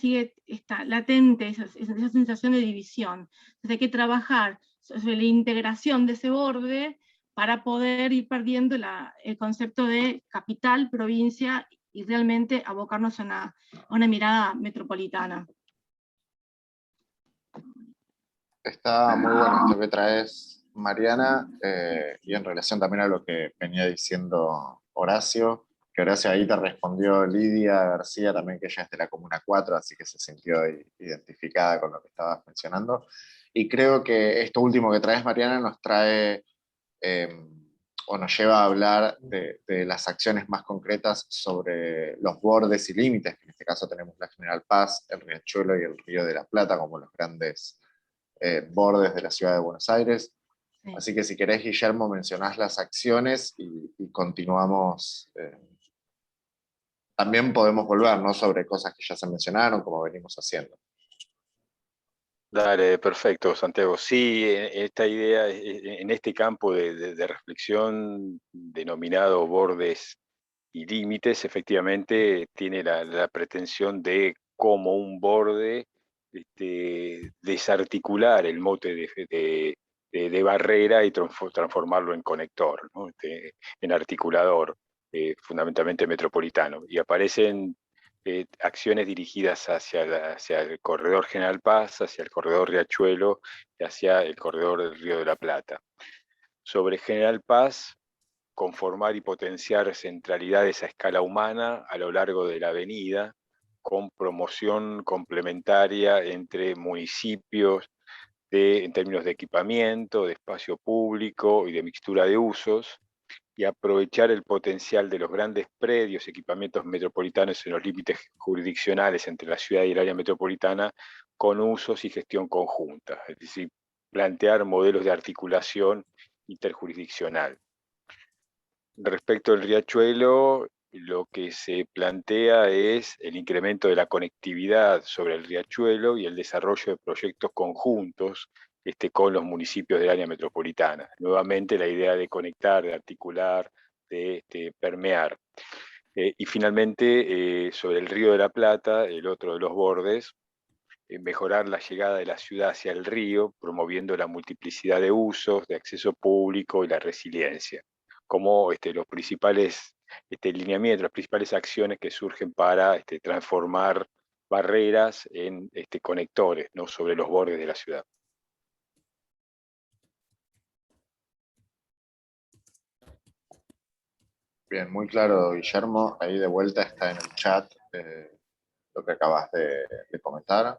S7: está latente esa sensación de división. Entonces hay que trabajar sobre la integración de ese borde para poder ir perdiendo el concepto de capital, provincia, y realmente abocarnos a una mirada metropolitana.
S1: Está muy bueno esto que traes, Mariana, y en relación también a lo que venía diciendo Horacio, que Horacio ahí te respondió Lidia García también, que ella es de la Comuna 4, así que se sintió identificada con lo que estabas mencionando. Y creo que esto último que traes, Mariana, nos trae o nos lleva a hablar de las acciones más concretas sobre los bordes y límites, que en este caso tenemos la General Paz, el Riachuelo y el Río de la Plata como los grandes bordes de la ciudad de Buenos Aires. Sí. Así que si querés, Guillermo, mencionás las acciones y continuamos. También podemos volver, ¿no?, sobre cosas que ya se mencionaron, como venimos haciendo.
S3: Dale, perfecto, Santiago. Sí, esta idea, en este campo de reflexión denominado bordes y límites, efectivamente tiene la pretensión de, como un borde, desarticular el mote de barrera y transformarlo en conector, ¿no? En articulador, fundamentalmente metropolitano. Y aparecen acciones dirigidas hacia el corredor General Paz, hacia el corredor Riachuelo y hacia el corredor del Río de la Plata. Sobre General Paz, conformar y potenciar centralidades a escala humana a lo largo de la avenida, con promoción complementaria entre municipios en términos de equipamiento, de espacio público y de mixtura de usos, y aprovechar el potencial de los grandes predios, equipamientos metropolitanos en los límites jurisdiccionales entre la ciudad y el área metropolitana con usos y gestión conjunta, es decir, plantear modelos de articulación interjurisdiccional. Respecto al Riachuelo, lo que se plantea es el incremento de la conectividad sobre el Riachuelo y el desarrollo de proyectos conjuntos con los municipios del área metropolitana. Nuevamente la idea de conectar, de articular, de permear. Y finalmente, sobre el Río de la Plata, el otro de los bordes, mejorar la llegada de la ciudad hacia el río, promoviendo la multiplicidad de usos, de acceso público y la resiliencia, como los principales lineamientos, las principales acciones que surgen para transformar barreras en conectores, ¿no?, sobre los bordes de la ciudad.
S1: Bien, muy claro, Guillermo. Ahí de vuelta está en el chat lo que acabas de comentar.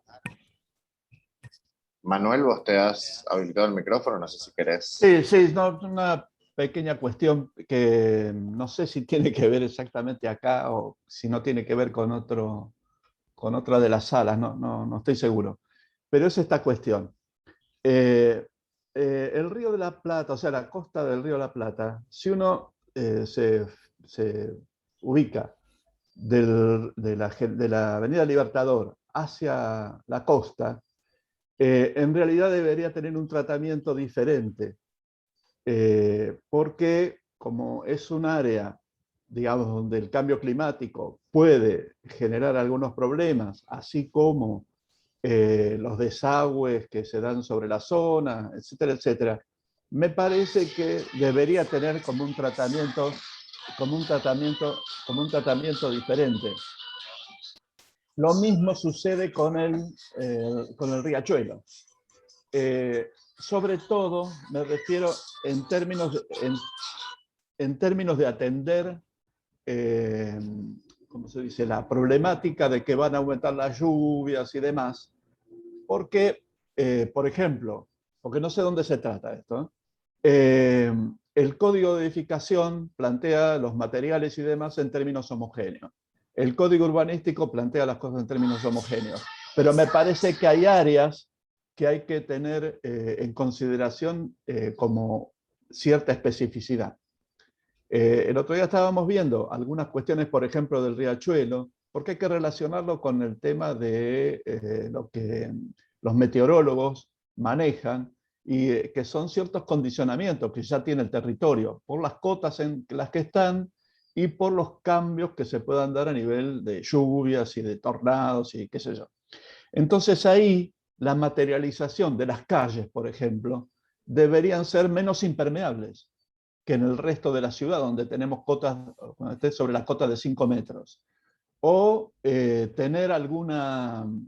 S1: Manuel, vos te has habilitado el micrófono, no sé si querés.
S4: Sí, no, una pequeña cuestión que no sé si tiene que ver exactamente acá o si no tiene que ver con otra de las salas, no estoy seguro. Pero es esta cuestión. El Río de la Plata, o sea, la costa del Río de la Plata, si uno se ubica de la Avenida Libertador hacia la costa, en realidad debería tener un tratamiento diferente, porque como es un área, digamos, donde el cambio climático puede generar algunos problemas, así como los desagües que se dan sobre la zona, etcétera, etcétera, me parece que debería tener como un tratamiento diferente. Lo mismo sucede con el Riachuelo. Sobre todo, me refiero en términos de atender, ¿cómo se dice?, la problemática de que van a aumentar las lluvias y demás, porque, por ejemplo, porque no sé dónde se trata esto, el código de edificación plantea los materiales y demás en términos homogéneos. El código urbanístico plantea las cosas en términos homogéneos, pero me parece que hay áreas que hay que tener en consideración como cierta especificidad. El otro día estábamos viendo algunas cuestiones, por ejemplo, del Riachuelo, porque hay que relacionarlo con el tema de lo que los meteorólogos manejan, y que son ciertos condicionamientos que ya tiene el territorio, por las cotas en las que están y por los cambios que se puedan dar a nivel de lluvias y de tornados y qué sé yo. Entonces ahí la materialización de las calles, por ejemplo, deberían ser menos impermeables que en el resto de la ciudad, donde tenemos cotas, sobre la cota de 5 metros. O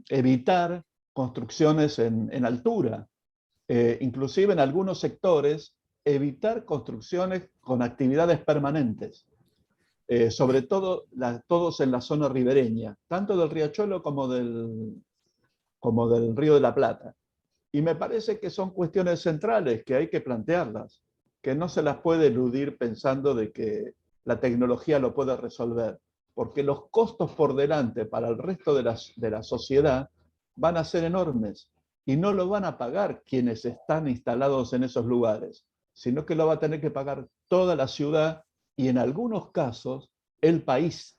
S4: evitar construcciones en altura. Inclusive en algunos sectores, evitar construcciones con actividades permanentes. Sobre todo, todos en la zona ribereña, tanto del Riachuelo como del Río de la Plata. Y me parece que son cuestiones centrales que hay que plantearlas, que no se las puede eludir pensando de que la tecnología lo puede resolver, porque los costos por delante para el resto de la sociedad van a ser enormes y no lo van a pagar quienes están instalados en esos lugares, sino que lo va a tener que pagar toda la ciudad y en algunos casos el país,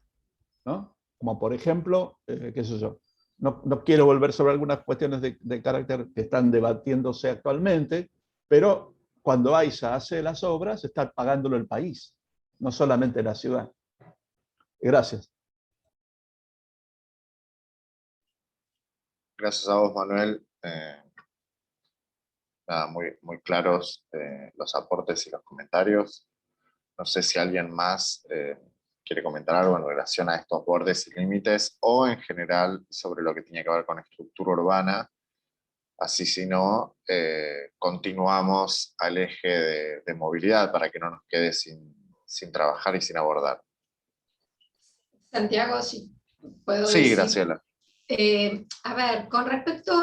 S4: ¿no? Como por ejemplo, qué sé yo, no quiero volver sobre algunas cuestiones de carácter que están debatiéndose actualmente, pero cuando AISA hace las obras, está pagándolo el país, no solamente la ciudad. Gracias.
S1: Gracias a vos, Manuel. Muy claros los aportes y los comentarios. No sé si alguien más quiere comentar algo en relación a estos bordes y límites o en general sobre lo que tiene que ver con estructura urbana. Así, si no, continuamos al eje de movilidad para que no nos quede sin trabajar y sin abordar.
S5: Santiago, sí, puedo
S1: Sí,
S5: decir.
S1: Graciela.
S5: A ver, con respecto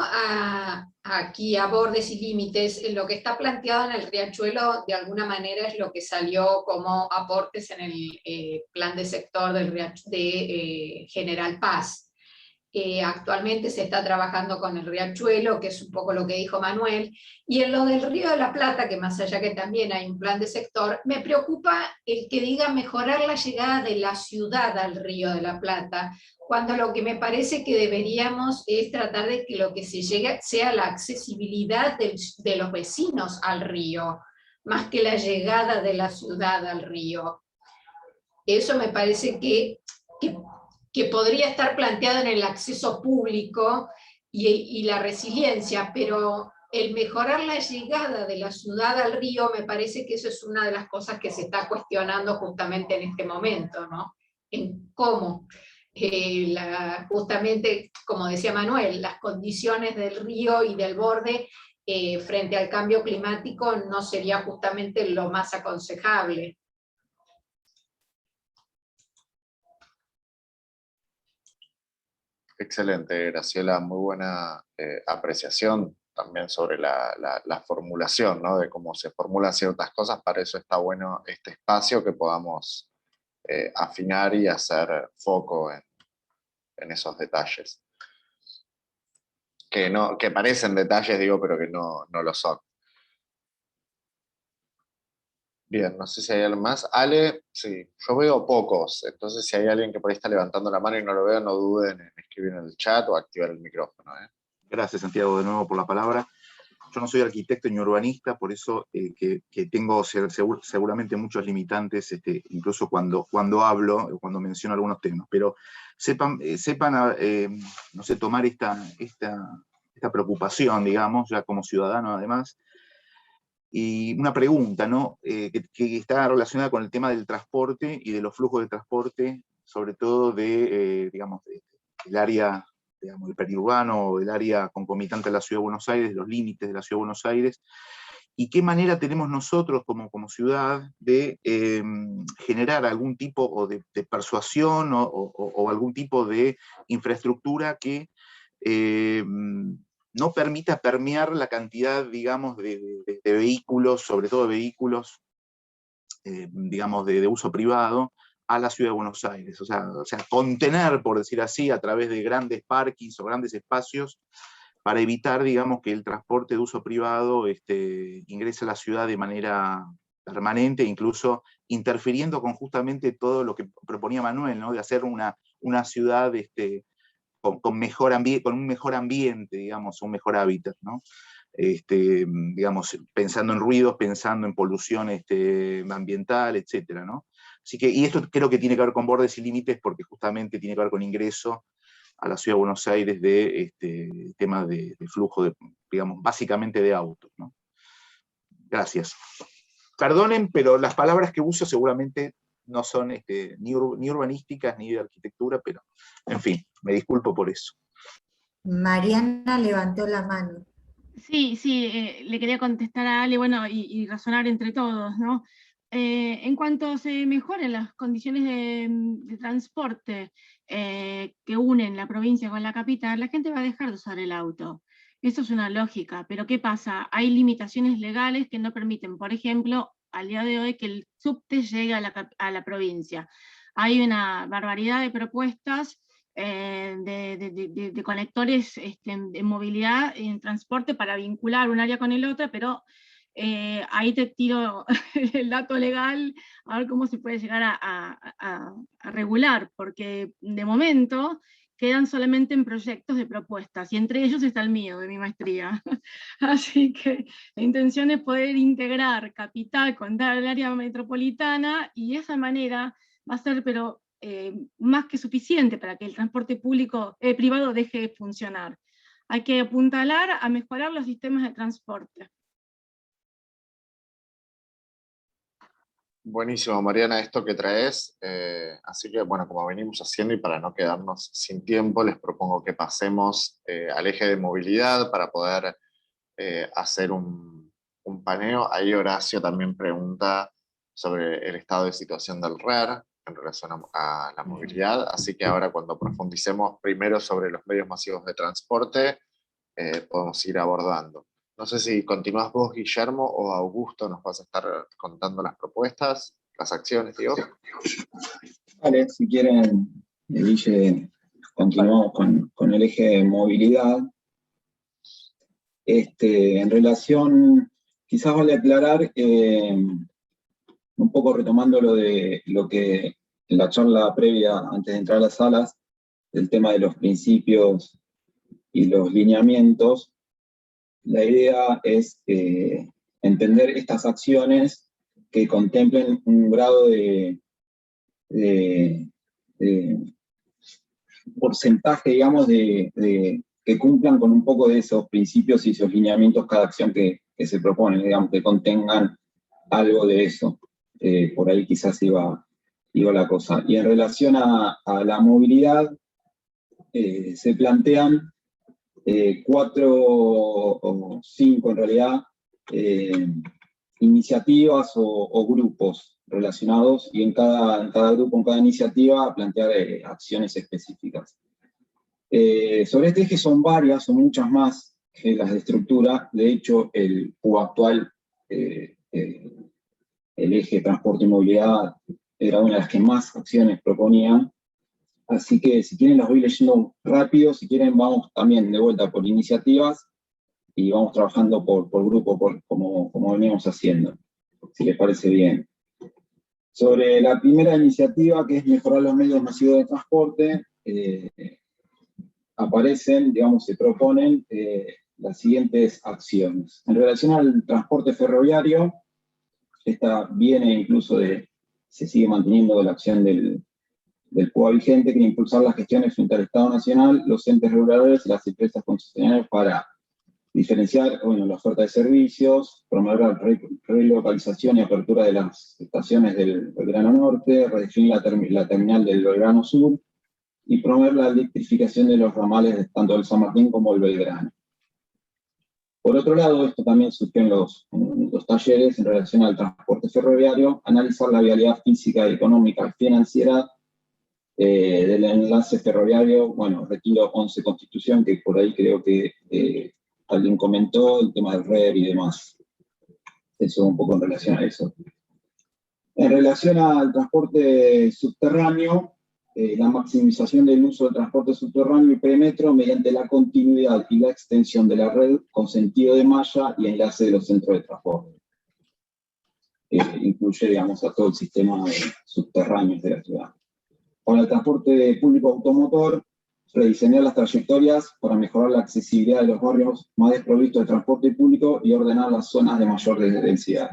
S5: aquí a bordes y límites, lo que está planteado en el Riachuelo de alguna manera es lo que salió como aportes en el plan de sector de General Paz. Actualmente se está trabajando con el Riachuelo, que es un poco lo que dijo Manuel, y en lo del Río de la Plata, que más allá que también hay un plan de sector, me preocupa el que diga mejorar la llegada de la ciudad al Río de la Plata, cuando lo que me parece que deberíamos es tratar de que lo que se llegue sea la accesibilidad de los vecinos al río, más que la llegada de la ciudad al río. Eso me parece que podría estar planteado en el acceso público y la resiliencia, pero el mejorar la llegada de la ciudad al río, me parece que eso es una de las cosas que se está cuestionando justamente en este momento, ¿no? En cómo, justamente, como decía Manuel, las condiciones del río y del borde frente al cambio climático no sería justamente lo más aconsejable.
S1: Excelente, Graciela, muy buena apreciación también sobre la formulación, ¿no? De cómo se formulan ciertas cosas. Para eso está bueno este espacio, que podamos afinar y hacer foco en esos detalles. Que parecen detalles, digo, pero que no lo son. Bien, no sé si hay alguien más. Ale, sí, yo veo pocos, entonces si hay alguien que por ahí está levantando la mano y no lo veo, no duden en escribir en el chat o activar el micrófono.
S10: Gracias, Santiago, de nuevo por la palabra. Yo no soy arquitecto ni urbanista, por eso que tengo seguramente muchos limitantes, incluso cuando hablo, cuando menciono algunos temas, pero sepan no sé, tomar esta preocupación, digamos, ya como ciudadano además. Y una pregunta, ¿no? Que está relacionada con el tema del transporte y de los flujos de transporte, sobre todo digamos, del área, digamos, del periurbano o del área concomitante a la Ciudad de Buenos Aires, de los límites de la Ciudad de Buenos Aires, y qué manera tenemos nosotros como ciudad de generar algún tipo de persuasión o algún tipo de infraestructura que no permita permear la cantidad, digamos, de vehículos, sobre todo de vehículos, digamos, de uso privado, a la Ciudad de Buenos Aires. O sea, contener, por decir así, a través de grandes parkings o grandes espacios, para evitar, digamos, que el transporte de uso privado ingrese a la ciudad de manera permanente, incluso interfiriendo con justamente todo lo que proponía Manuel, ¿no? De hacer una ciudad con un mejor ambiente, digamos, un mejor hábitat, ¿no? Digamos, pensando en ruidos, pensando en polución ambiental, etcétera, ¿no? Así que, y esto creo que tiene que ver con bordes y límites, porque justamente tiene que ver con ingreso a la ciudad de Buenos Aires de temas de flujo, digamos, básicamente de autos, ¿no? Gracias. Perdonen, pero las palabras que uso seguramente no son ni urbanísticas ni de arquitectura, pero, en fin, me disculpo por eso.
S11: Mariana levantó la mano.
S7: Sí, le quería contestar a Ale, bueno, y razonar entre todos, ¿no? En cuanto se mejoren las condiciones de transporte que unen la provincia con la capital, la gente va a dejar de usar el auto. Eso es una lógica, pero ¿qué pasa? Hay limitaciones legales que no permiten, por ejemplo, al día de hoy, que el subte llegue a la provincia. Hay una barbaridad de propuestas de conectores en movilidad, en transporte, para vincular un área con el otro, pero ahí te tiro el dato legal, a ver cómo se puede llegar a regular, porque de momento quedan solamente en proyectos de propuestas, y entre ellos está el mío, de mi maestría. Así que la intención es poder integrar capital con el área metropolitana, y de esa manera va a ser, pero más que suficiente para que el transporte privado deje de funcionar. Hay que apuntalar a mejorar los sistemas de transporte.
S1: Buenísimo, Mariana, esto que traes. Así que, bueno, como venimos haciendo y para no quedarnos sin tiempo, les propongo que pasemos al eje de movilidad para poder hacer un paneo. Ahí Horacio también pregunta sobre el estado de situación del RER en relación a la movilidad. Así que ahora, cuando profundicemos primero sobre los medios masivos de transporte, podemos ir abordando. No sé si continúas vos, Guillermo, o Augusto nos vas a estar contando las propuestas, las acciones, digo.
S8: Vale, si quieren, Guille, continuamos con el eje de movilidad. En relación, quizás vale aclarar, un poco retomando lo que en la charla previa, antes de entrar a las salas, del tema de los principios y los lineamientos. La idea es entender estas acciones que contemplen un grado de porcentaje, digamos, que cumplan con un poco de esos principios y esos lineamientos cada acción que se propone, digamos, que contengan algo de eso. Por ahí quizás iba la cosa. Y en relación a la movilidad, se plantean 4 o 5 en realidad iniciativas o grupos relacionados, y en cada grupo, en cada iniciativa, plantear acciones específicas. Sobre este eje son varias, son muchas más que las de estructura. De hecho, el PUA actual, el eje transporte y movilidad, era una de las que más acciones proponían. Así que si quieren las voy leyendo rápido, si quieren vamos también de vuelta por iniciativas y vamos trabajando por grupo, como veníamos haciendo, si les parece bien. Sobre la primera iniciativa, que es mejorar los medios masivos de transporte, aparecen, digamos, se proponen las siguientes acciones. En relación al transporte ferroviario, esta viene incluso se sigue manteniendo la acción del PUA vigente, que impulsar las gestiones frente al Estado Nacional, los entes reguladores y las empresas concesionarias para diferenciar, la oferta de servicios, promover la relocalización y apertura de las estaciones del Belgrano Norte, redefinir la terminal del Belgrano Sur y promover la electrificación de los ramales tanto del San Martín como del Belgrano. Por otro lado, esto también surgió en los talleres en relación al transporte ferroviario, analizar la vialidad física, económica y financiera del enlace ferroviario, retiro 11 Constitución, que por ahí creo que alguien comentó, el tema del RER y demás. Eso un poco en relación a eso. En relación al transporte subterráneo, la maximización del uso del transporte subterráneo y perimetro mediante la continuidad y la extensión de la red con sentido de malla y enlace de los centros de transporte. Incluye, digamos, a todo el sistema subterráneo de la ciudad. Con el transporte público automotor, rediseñar las trayectorias para mejorar la accesibilidad de los barrios más desprovistos de transporte público y ordenar las zonas de mayor densidad.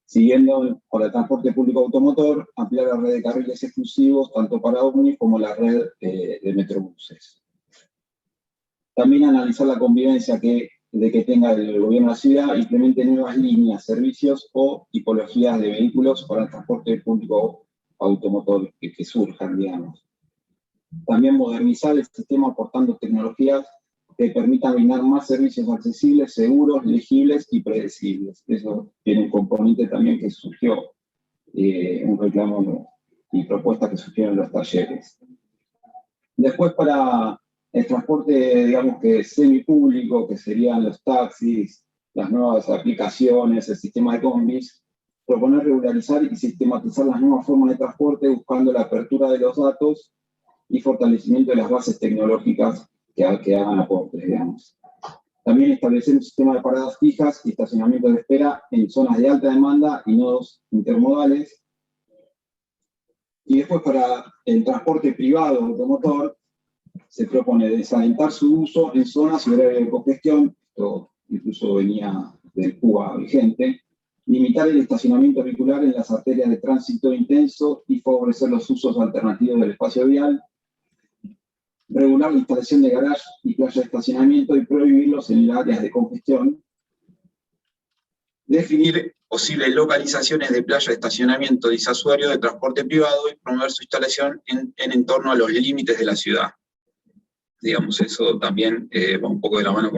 S8: Siguiendo con el transporte público automotor, ampliar la red de carriles exclusivos, tanto para ómnibus como la red de metrobuses. También analizar la convivencia de que tenga el gobierno de la ciudad, implemente nuevas líneas, servicios o tipologías de vehículos para el transporte público automotor que surjan, digamos. También modernizar el sistema aportando tecnologías que permitan brindar más servicios accesibles, seguros, legibles y predecibles. Eso tiene un componente también que surgió, un reclamo y propuestas que surgieron en los talleres. Después, para el transporte, digamos que semipúblico, que serían los taxis, las nuevas aplicaciones, el sistema de combis, proponer regularizar y sistematizar las nuevas formas de transporte buscando la apertura de los datos y fortalecimiento de las bases tecnológicas que hagan aportes, digamos. También establecer un sistema de paradas fijas y estacionamiento de espera en zonas de alta demanda y nodos intermodales. Y después, para el transporte privado automotor, se propone desalentar su uso en zonas y horarios de congestión, esto incluso venía del PUA vigente, limitar el estacionamiento vehicular en las arterias de tránsito intenso y favorecer los usos alternativos del espacio vial, regular la instalación de garage y playa de estacionamiento y prohibirlos en áreas de congestión, definir posibles localizaciones de playa de estacionamiento disuasorio de transporte privado y promover su instalación en torno a los límites de la ciudad. Digamos, eso también va un poco de la mano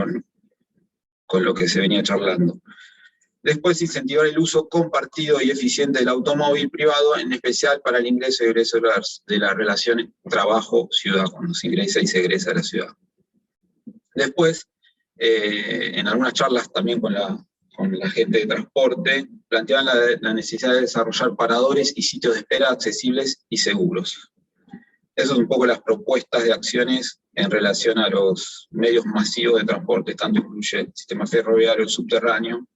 S8: con lo que se venía charlando. Después, incentivar el uso compartido y eficiente del automóvil privado, en especial para el ingreso y egreso de la relación trabajo-ciudad, cuando se ingresa y se egresa de la ciudad. Después, en algunas charlas también con la gente de transporte, planteaban la necesidad de desarrollar paradores y sitios de espera accesibles y seguros. Esas son un poco las propuestas de acciones en relación a los medios masivos de transporte, tanto incluye el sistema ferroviario, el subterráneo,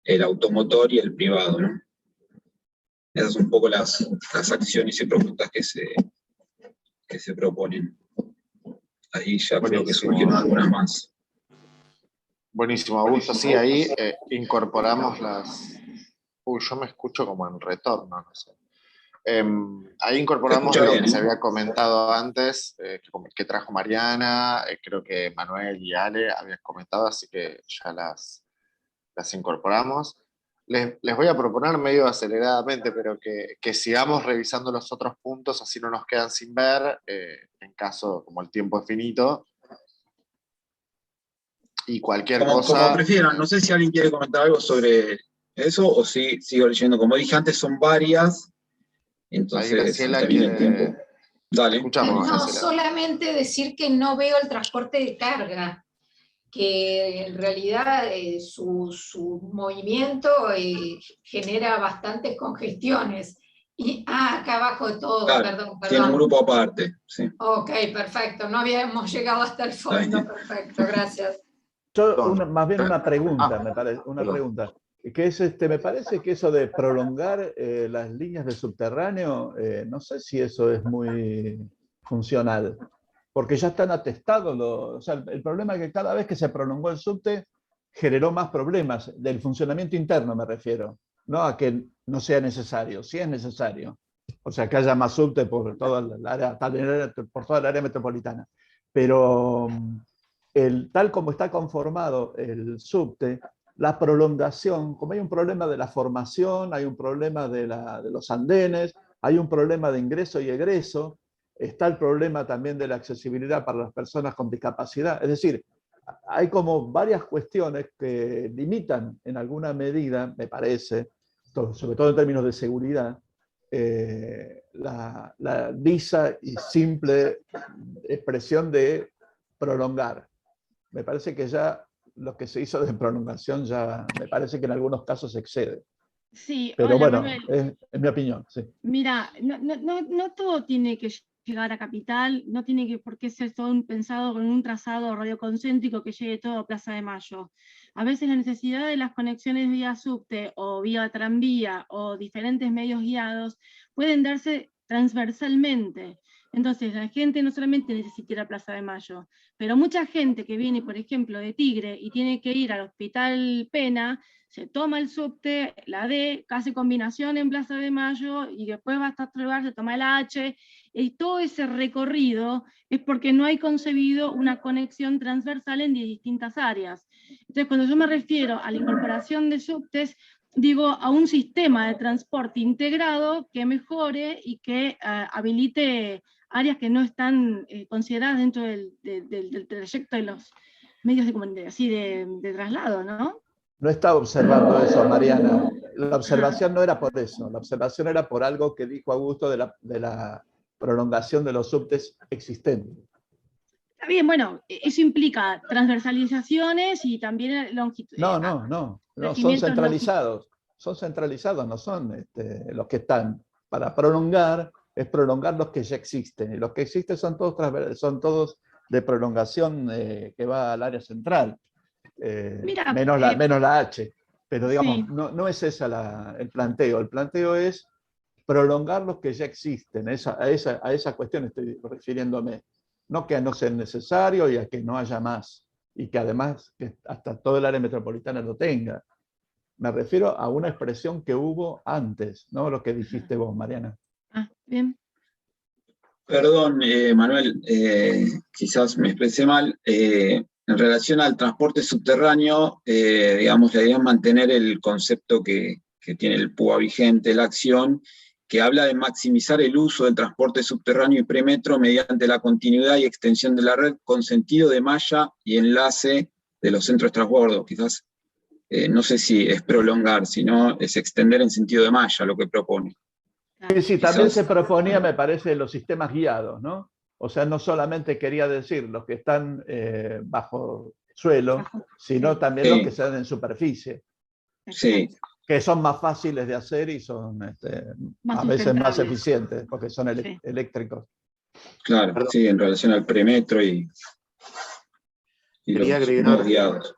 S8: el automotor y el privado, ¿no? Esas son un poco las acciones y propuestas que se proponen. Ahí ya creo que surgieron algunas más.
S1: Buenísimo, Augusto. Sí, ahí incorporamos las... Uy, yo me escucho como en retorno, no sé. Ahí incorporamos lo que se había comentado antes, que trajo Mariana, creo que Manuel y Ale habían comentado, así que ya las incorporamos. Les voy a proponer medio aceleradamente, pero que sigamos revisando los otros puntos, así no nos quedan sin ver, en caso, como el tiempo es finito. Y cualquier cosa...
S10: Como prefieran, no sé si alguien quiere comentar algo sobre eso, o si sigo leyendo. Como dije antes, son varias. Entonces,
S1: Graciela quiere...
S10: tiempo. Dale.
S1: Escuchamos,
S5: no,
S1: Graciela.
S5: solamente decir que no veo el transporte de carga, que en realidad su movimiento genera bastantes congestiones. Y, acá abajo de todo,
S10: claro,
S5: perdón.
S10: Tiene un grupo aparte, sí.
S5: Ok, perfecto, no habíamos llegado hasta el fondo, perfecto, gracias.
S4: Yo, más bien una pregunta, me parece, una pregunta. Que es, me parece que eso de prolongar las líneas de subterráneo, no sé si eso es muy funcional, porque ya están atestados, o sea, el problema es que cada vez que se prolongó el subte generó más problemas, del funcionamiento interno me refiero, no a que no sea necesario, sí es necesario, o sea, que haya más subte por toda el área metropolitana, pero tal como está conformado el subte, la prolongación, como hay un problema de la formación, hay un problema de los andenes, hay un problema de ingreso y egreso, está el problema también de la accesibilidad para las personas con discapacidad. Es decir, hay como varias cuestiones que limitan en alguna medida, me parece, sobre todo en términos de seguridad, la lisa y simple expresión de prolongar. Me parece que ya lo que se hizo de prolongación ya me parece que en algunos casos excede.
S7: Sí,
S4: pero
S7: hola,
S4: bueno,
S7: Manuel.
S4: es mi opinión. Sí.
S7: Mira, no todo tiene que llegar a Capital, no tiene por qué ser todo pensado con un trazado radioconcéntrico que llegue todo a Plaza de Mayo. A veces la necesidad de las conexiones vía subte o vía tranvía o diferentes medios guiados pueden darse transversalmente. Entonces, la gente no solamente necesita ir a Plaza de Mayo, pero mucha gente que viene, por ejemplo, de Tigre y tiene que ir al Hospital Pena, se toma el subte, la D, hace combinación en Plaza de Mayo y después va hasta otro lugar, se toma el H, y todo ese recorrido es porque no hay concebido una conexión transversal en distintas áreas. Entonces, cuando yo me refiero a la incorporación de subtes, digo a un sistema de transporte integrado que mejore y que habilite áreas que no están consideradas dentro del trayecto de los medios de comunicación, así de traslado, ¿no?
S4: No estaba observando eso, Mariana. La observación no era por eso, la observación era por algo que dijo Augusto de la prolongación de los subtes existentes.
S7: Está bien, bueno, eso implica transversalizaciones y también longitud.
S4: No, son centralizados. Son centralizados, no son los que están. Para prolongar, es prolongar los que ya existen. Y los que existen son todos de prolongación que va al área central. Menos la H. Pero digamos, sí. no es esa el planteo. El planteo es prolongar los que ya existen. A esa cuestión estoy refiriéndome. No que no sea necesario y a que no haya más. Y que además que hasta todo el área metropolitana lo tenga. Me refiero a una expresión que hubo antes, no lo que dijiste vos, Mariana.
S7: Bien.
S8: Perdón, Manuel, quizás me expresé mal. En relación al transporte subterráneo, digamos, la idea es mantener el concepto que tiene el PUA vigente, la acción, que habla de maximizar el uso del transporte subterráneo y premetro mediante la continuidad y extensión de la red con sentido de malla y enlace de los centros de transbordo. Quizás, no sé si es prolongar, sino es extender en sentido de malla lo que propone.
S4: Sí, también se proponía, me parece, los sistemas guiados, ¿no? O sea, no solamente quería decir los que están bajo suelo, sino también los que se dan en superficie.
S8: Sí.
S4: Que son más fáciles de hacer y son a veces más eficientes, porque son eléctricos.
S8: Claro, sí, en relación al premetro y
S10: quería
S8: los
S10: agregar,
S8: guiados.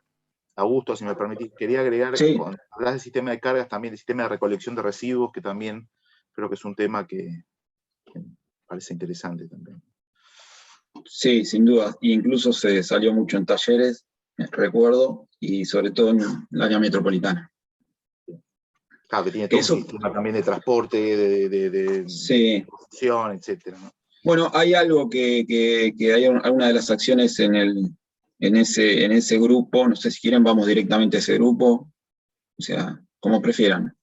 S10: Augusto, si me permitís, quería agregar,
S8: sí.
S10: Cuando hablas del sistema de cargas, también del sistema de recolección de residuos, que también creo que es un tema que parece interesante también.
S8: Sí, sin duda. E incluso se salió mucho en talleres, recuerdo, y sobre todo en el área metropolitana.
S10: Claro, que tiene todo un sistema también de transporte, de producción, etcétera, ¿no?
S8: Bueno, hay algo que hay alguna de las acciones en ese grupo, no sé si quieren, vamos directamente a ese grupo, o sea, como prefieran.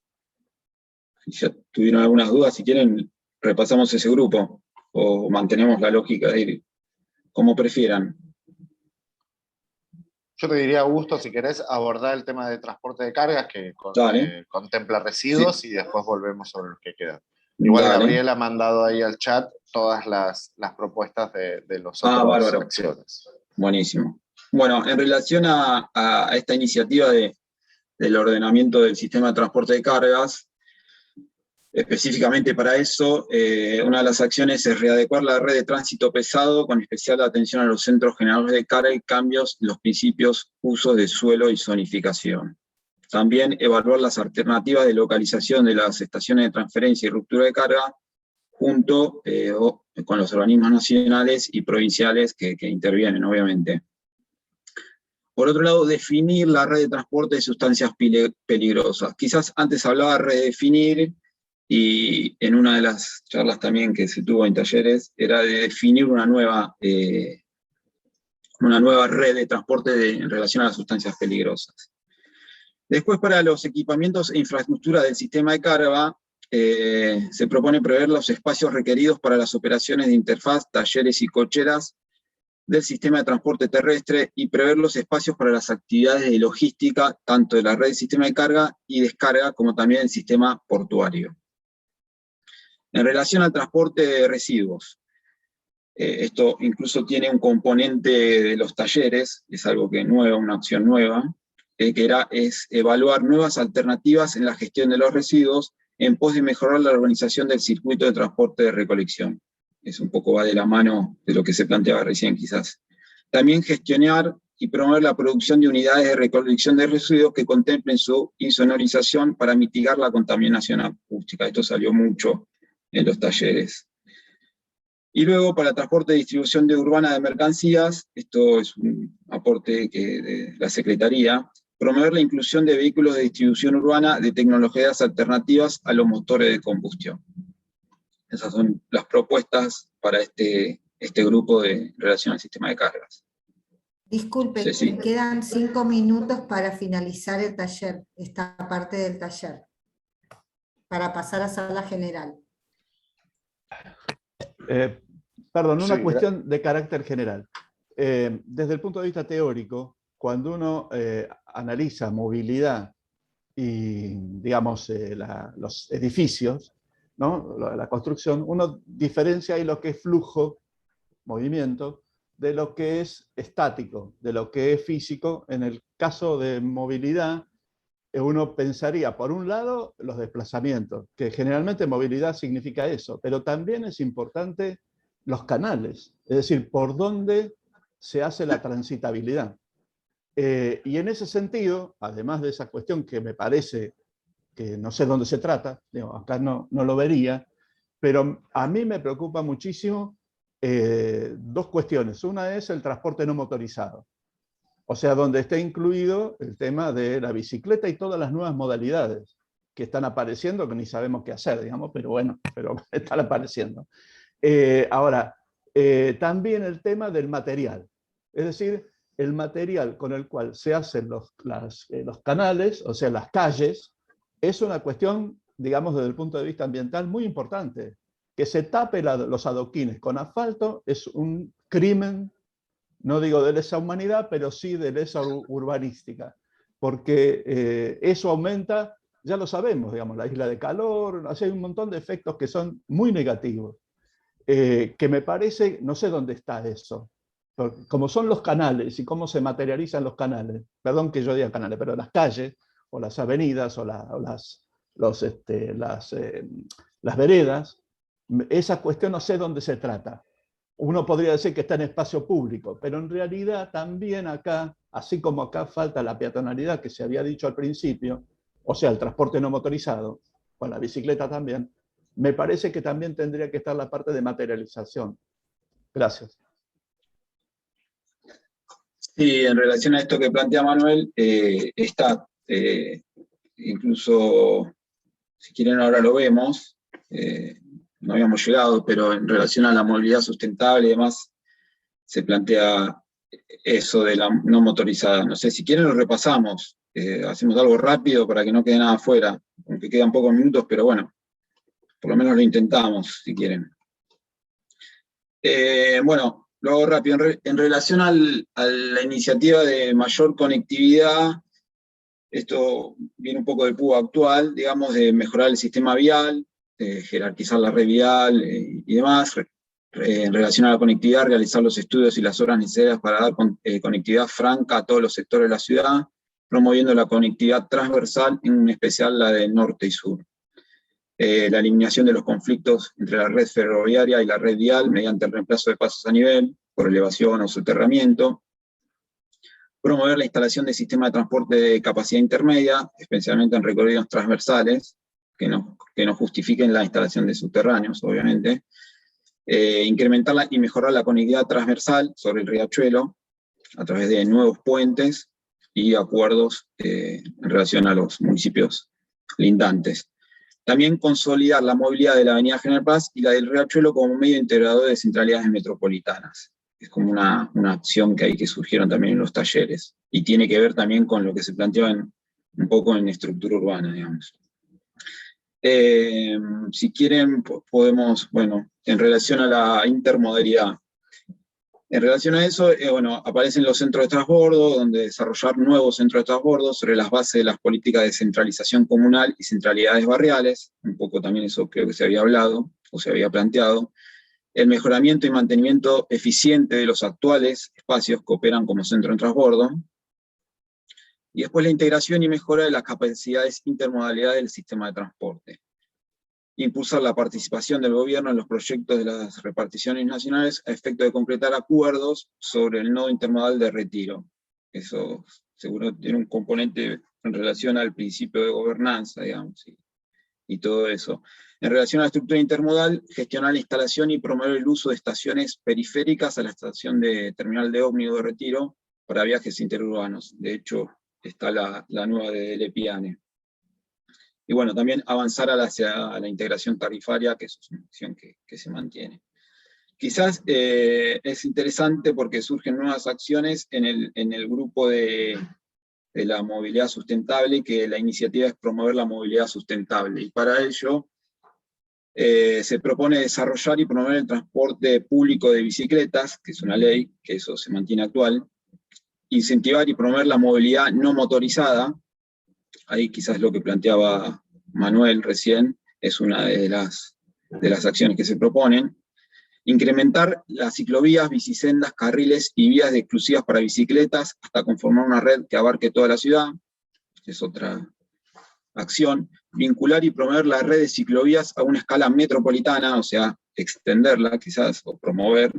S8: Si ya tuvieron algunas dudas, si quieren, repasamos ese grupo, o mantenemos la lógica de ir, como prefieran.
S1: Yo te diría, Augusto, si querés abordar el tema de transporte de cargas, que contempla residuos, y después volvemos sobre los que quedan. Igual Gabriel ha mandado ahí al chat todas las propuestas de los otros secciones.
S8: Buenísimo. Bueno, en relación a esta iniciativa del ordenamiento del sistema de transporte de cargas, específicamente para eso, una de las acciones es readecuar la red de tránsito pesado con especial atención a los centros generadores de carga y cambios en los principios usos de suelo y zonificación. También evaluar las alternativas de localización de las estaciones de transferencia y ruptura de carga junto con los organismos nacionales y provinciales que intervienen, obviamente. Por otro lado, definir la red de transporte de sustancias peligrosas. Quizás antes hablaba de redefinir, y en una de las charlas también que se tuvo en talleres, era de definir una nueva red de transporte en relación a las sustancias peligrosas. Después, para los equipamientos e infraestructura del sistema de carga, se propone prever los espacios requeridos para las operaciones de interfaz, talleres y cocheras del sistema de transporte terrestre y prever los espacios para las actividades de logística, tanto de la red del sistema de carga y descarga, como también del sistema portuario. En relación al transporte de residuos, esto incluso tiene un componente de los talleres, es algo que es nuevo, una acción nueva, es evaluar nuevas alternativas en la gestión de los residuos en pos de mejorar la organización del circuito de transporte de recolección. Es un poco va de la mano de lo que se planteaba recién quizás. También gestionar y promover la producción de unidades de recolección de residuos que contemplen su insonorización para mitigar la contaminación acústica. Esto salió mucho en los talleres. Y luego para transporte y distribución urbana de mercancías, esto es un aporte de la Secretaría, promover la inclusión de vehículos de distribución urbana de tecnologías alternativas a los motores de combustión. Esas son las propuestas para este grupo en relación al sistema de cargas.
S11: Disculpe,
S8: Ceci.
S11: me quedan 5 minutos para finalizar el taller, esta parte del taller, para pasar a sala general.
S4: Perdón, una
S3: Sí,
S4: cuestión de carácter general. Desde el punto de vista teórico, cuando uno analiza movilidad y, digamos, los edificios, ¿no? La construcción, uno diferencia ahí lo que es flujo, movimiento, de lo que es estático, de lo que es físico. En el caso de movilidad, uno pensaría, por un lado, los desplazamientos, que generalmente movilidad significa eso, pero también es importante los canales, es decir, por dónde se hace la transitabilidad. Y en ese sentido, además de esa cuestión que me parece que no sé dónde se trata, digo, acá no lo vería, pero a mí me preocupa muchísimo dos cuestiones. Una es el transporte no motorizado, o sea, donde está incluido el tema de la bicicleta y todas las nuevas modalidades que están apareciendo, que ni sabemos qué hacer, digamos, pero bueno, pero están apareciendo. Ahora, también el tema del material, es decir, el material con el cual se hacen los canales, o sea, las calles, es una cuestión, digamos, desde el punto de vista ambiental muy importante. Que se tape los adoquines con asfalto es un crimen, no digo de lesa humanidad, pero sí de lesa urbanística, porque eso aumenta, ya lo sabemos, digamos, la isla de calor, hay un montón de efectos que son muy negativos, que me parece, no sé dónde está eso, como son los canales y cómo se materializan los canales, perdón que yo diga canales, pero las calles, o las avenidas, o las veredas, esa cuestión no sé dónde se trata. Uno podría decir que está en espacio público, pero en realidad también acá, así como acá falta la peatonalidad que se había dicho al principio, o sea, el transporte no motorizado, con la bicicleta también, me parece que también tendría que estar la parte de materialización. Gracias.
S8: Sí, en relación a esto que plantea Manuel, está, incluso, si quieren ahora lo vemos, no habíamos llegado, pero en relación a la movilidad sustentable y demás, se plantea eso de la no motorizada. No sé, si quieren lo repasamos, hacemos algo rápido para que no quede nada afuera, aunque quedan pocos minutos, pero bueno, por lo menos lo intentamos, si quieren. Bueno, lo hago rápido. En relación a la iniciativa de mayor conectividad, esto viene un poco del PUA actual, digamos, de mejorar el sistema vial, jerarquizar la red vial y demás. En relación a la conectividad, realizar los estudios y las obras necesarias para dar conectividad franca a todos los sectores de la ciudad, promoviendo la conectividad transversal, en especial la de norte y sur. La eliminación de los conflictos entre la red ferroviaria y la red vial mediante el reemplazo de pasos a nivel, por elevación o soterramiento. Promover la instalación de sistemas de transporte de capacidad intermedia, especialmente en recorridos transversales, que no justifiquen la instalación de subterráneos, obviamente. Incrementar y mejorar la conectividad transversal sobre el riachuelo, a través de nuevos puentes y acuerdos en relación a los municipios lindantes. También consolidar la movilidad de la Avenida General Paz y la del Riachuelo como medio integrador de centralidades metropolitanas. Es como una acción que surgieron también en los talleres, y tiene que ver también con lo que se planteaba un poco en estructura urbana, digamos. Si quieren, podemos, bueno, en relación a la intermodalidad. En relación a eso, bueno, aparecen los centros de transbordo, donde desarrollar nuevos centros de transbordo sobre las bases de las políticas de centralización comunal y centralidades barriales, un poco también eso creo que se había hablado, o se había planteado. El mejoramiento y mantenimiento eficiente de los actuales espacios que operan como centro de transbordo. Y después la integración y mejora de las capacidades intermodalidad del sistema de transporte. Impulsar la participación del gobierno en los proyectos de las reparticiones nacionales a efecto de completar acuerdos sobre el nodo intermodal de Retiro. Eso seguro tiene un componente en relación al principio de gobernanza, digamos, y todo eso. En relación a la estructura intermodal, gestionar la instalación y promover el uso de estaciones periféricas a la estación de terminal de ómnibus de Retiro para viajes interurbanos. De hecho, está la nueva de Lepiane. Y bueno, también avanzar hacia la integración tarifaria, que es una acción que se mantiene. Quizás es interesante porque surgen nuevas acciones en el grupo de la movilidad sustentable, que la iniciativa es promover la movilidad sustentable. Y para ello se propone desarrollar y promover el transporte público de bicicletas, que es una ley, que eso se mantiene actual, incentivar y promover la movilidad no motorizada. Ahí quizás lo que planteaba Manuel recién es una de las acciones que se proponen. Incrementar las ciclovías, bicisendas, carriles y vías exclusivas para bicicletas hasta conformar una red que abarque toda la ciudad. Es otra acción. Vincular y promover la red de ciclovías a una escala metropolitana, o sea, extenderla quizás, o promover.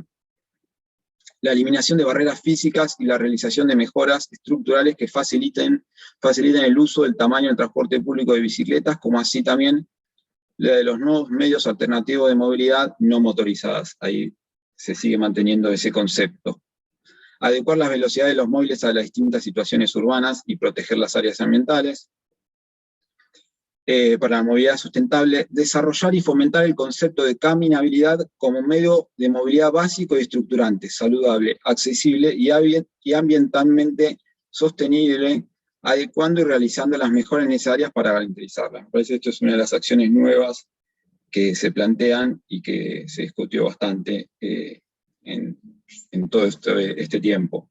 S8: La eliminación de barreras físicas y la realización de mejoras estructurales que faciliten el uso del tamaño del transporte público de bicicletas, como así también la de los nuevos medios alternativos de movilidad no motorizadas. Ahí se sigue manteniendo ese concepto. Adecuar las velocidades de los móviles a las distintas situaciones urbanas y proteger las áreas ambientales. Para la movilidad sustentable, desarrollar y fomentar el concepto de caminabilidad como medio de movilidad básico y estructurante, saludable, accesible y ambientalmente sostenible, adecuando y realizando las mejoras necesarias para garantizarla. Me parece que esto es una de las acciones nuevas que se plantean y que se discutió bastante en todo este tiempo.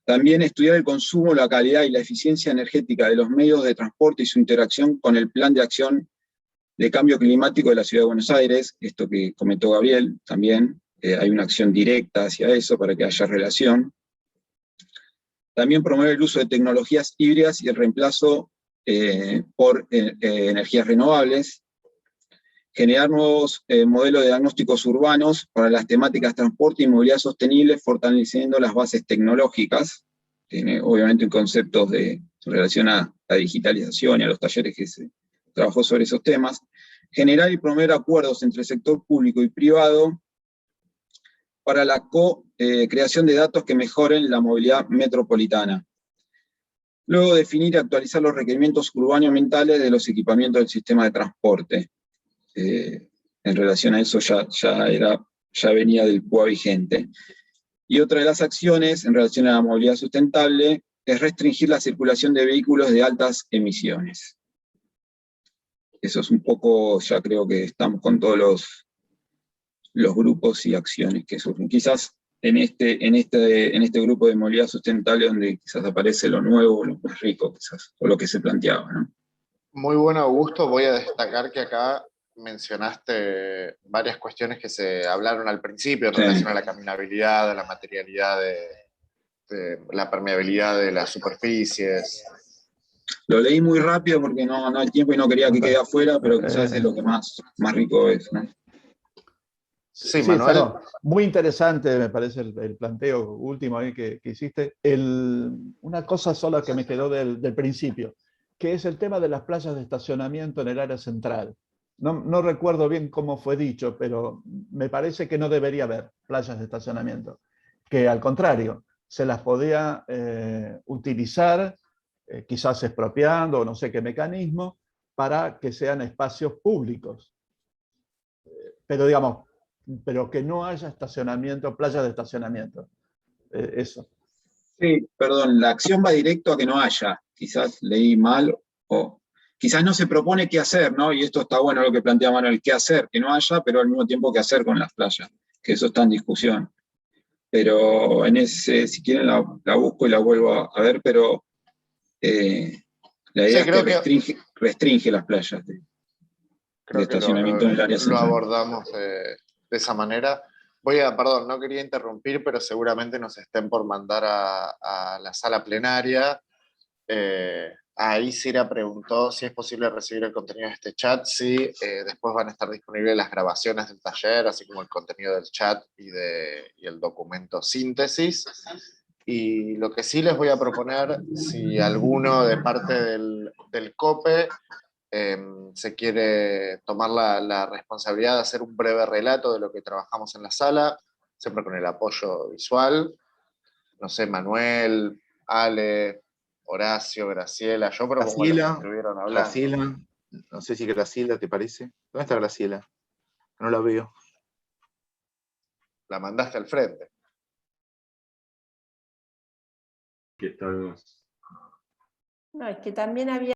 S8: También estudiar el consumo, la calidad y la eficiencia energética de los medios de transporte y su interacción con el Plan de Acción de Cambio Climático de la Ciudad de Buenos Aires, esto que comentó Gabriel también, hay una acción directa hacia eso para que haya relación. También promover el uso de tecnologías híbridas y el reemplazo por energías renovables. Generar nuevos modelos de diagnósticos urbanos para las temáticas transporte y movilidad sostenible, fortaleciendo las bases tecnológicas. Tiene obviamente conceptos en relación a la digitalización y a los talleres que se trabajó sobre esos temas. Generar y promover acuerdos entre el sector público y privado para la creación de datos que mejoren la movilidad metropolitana. Luego definir y actualizar los requerimientos urbano-ambientales de los equipamientos del sistema de transporte. En relación a eso ya venía del PUA vigente. Y otra de las acciones en relación a la movilidad sustentable es restringir la circulación de vehículos de altas emisiones. Eso es un poco, ya creo que estamos con todos los grupos y acciones que surgen. Quizás en este grupo de movilidad sustentable donde quizás aparece lo nuevo, lo más rico, quizás, o lo que se planteaba, ¿no?
S1: Muy bueno, Augusto. Voy a destacar que acá mencionaste varias cuestiones que se hablaron al principio en relación a la caminabilidad, a la materialidad, de la permeabilidad de las superficies.
S8: Lo leí muy rápido porque no hay tiempo y no quería que quede afuera, pero quizás es lo que más rico es, ¿no?
S4: Sí, Manuel. No, muy interesante me parece el planteo último ahí que hiciste. Una cosa sola que me quedó del principio, que es el tema de las playas de estacionamiento en el área central. No recuerdo bien cómo fue dicho, pero me parece que no debería haber playas de estacionamiento, que al contrario, se las podía utilizar, quizás expropiando o no sé qué mecanismo, para que sean espacios públicos. Pero que no haya estacionamiento, playas de estacionamiento. Eso.
S8: Sí, perdón, la acción va directo a que no haya. Quizás leí mal o... Quizás no se propone qué hacer, ¿no? Y esto está bueno lo que plantea Manuel, qué hacer, que no haya, pero al mismo tiempo qué hacer con las playas, que eso está en discusión. Pero en ese, si quieren la busco y la vuelvo a ver, pero la idea es que restringe las playas de estacionamiento en el área central.
S1: Lo abordamos de esa manera. Perdón, no quería interrumpir, pero seguramente nos estén por mandar a la sala plenaria. Ahí Cira preguntó si es posible recibir el contenido de este chat. Sí, después van a estar disponibles las grabaciones del taller, así como el contenido del chat y el documento síntesis. Y lo que sí les voy a proponer, si alguno de parte del COPE se quiere tomar la responsabilidad de hacer un breve relato de lo que trabajamos en la sala, siempre con el apoyo visual. No sé, Manuel, Ale, Horacio, Graciela, yo propongo a los que estuvieron hablando.
S10: Graciela, no sé si Graciela te parece. ¿Dónde está Graciela? No la veo.
S1: La mandaste al frente.
S13: No, es que también había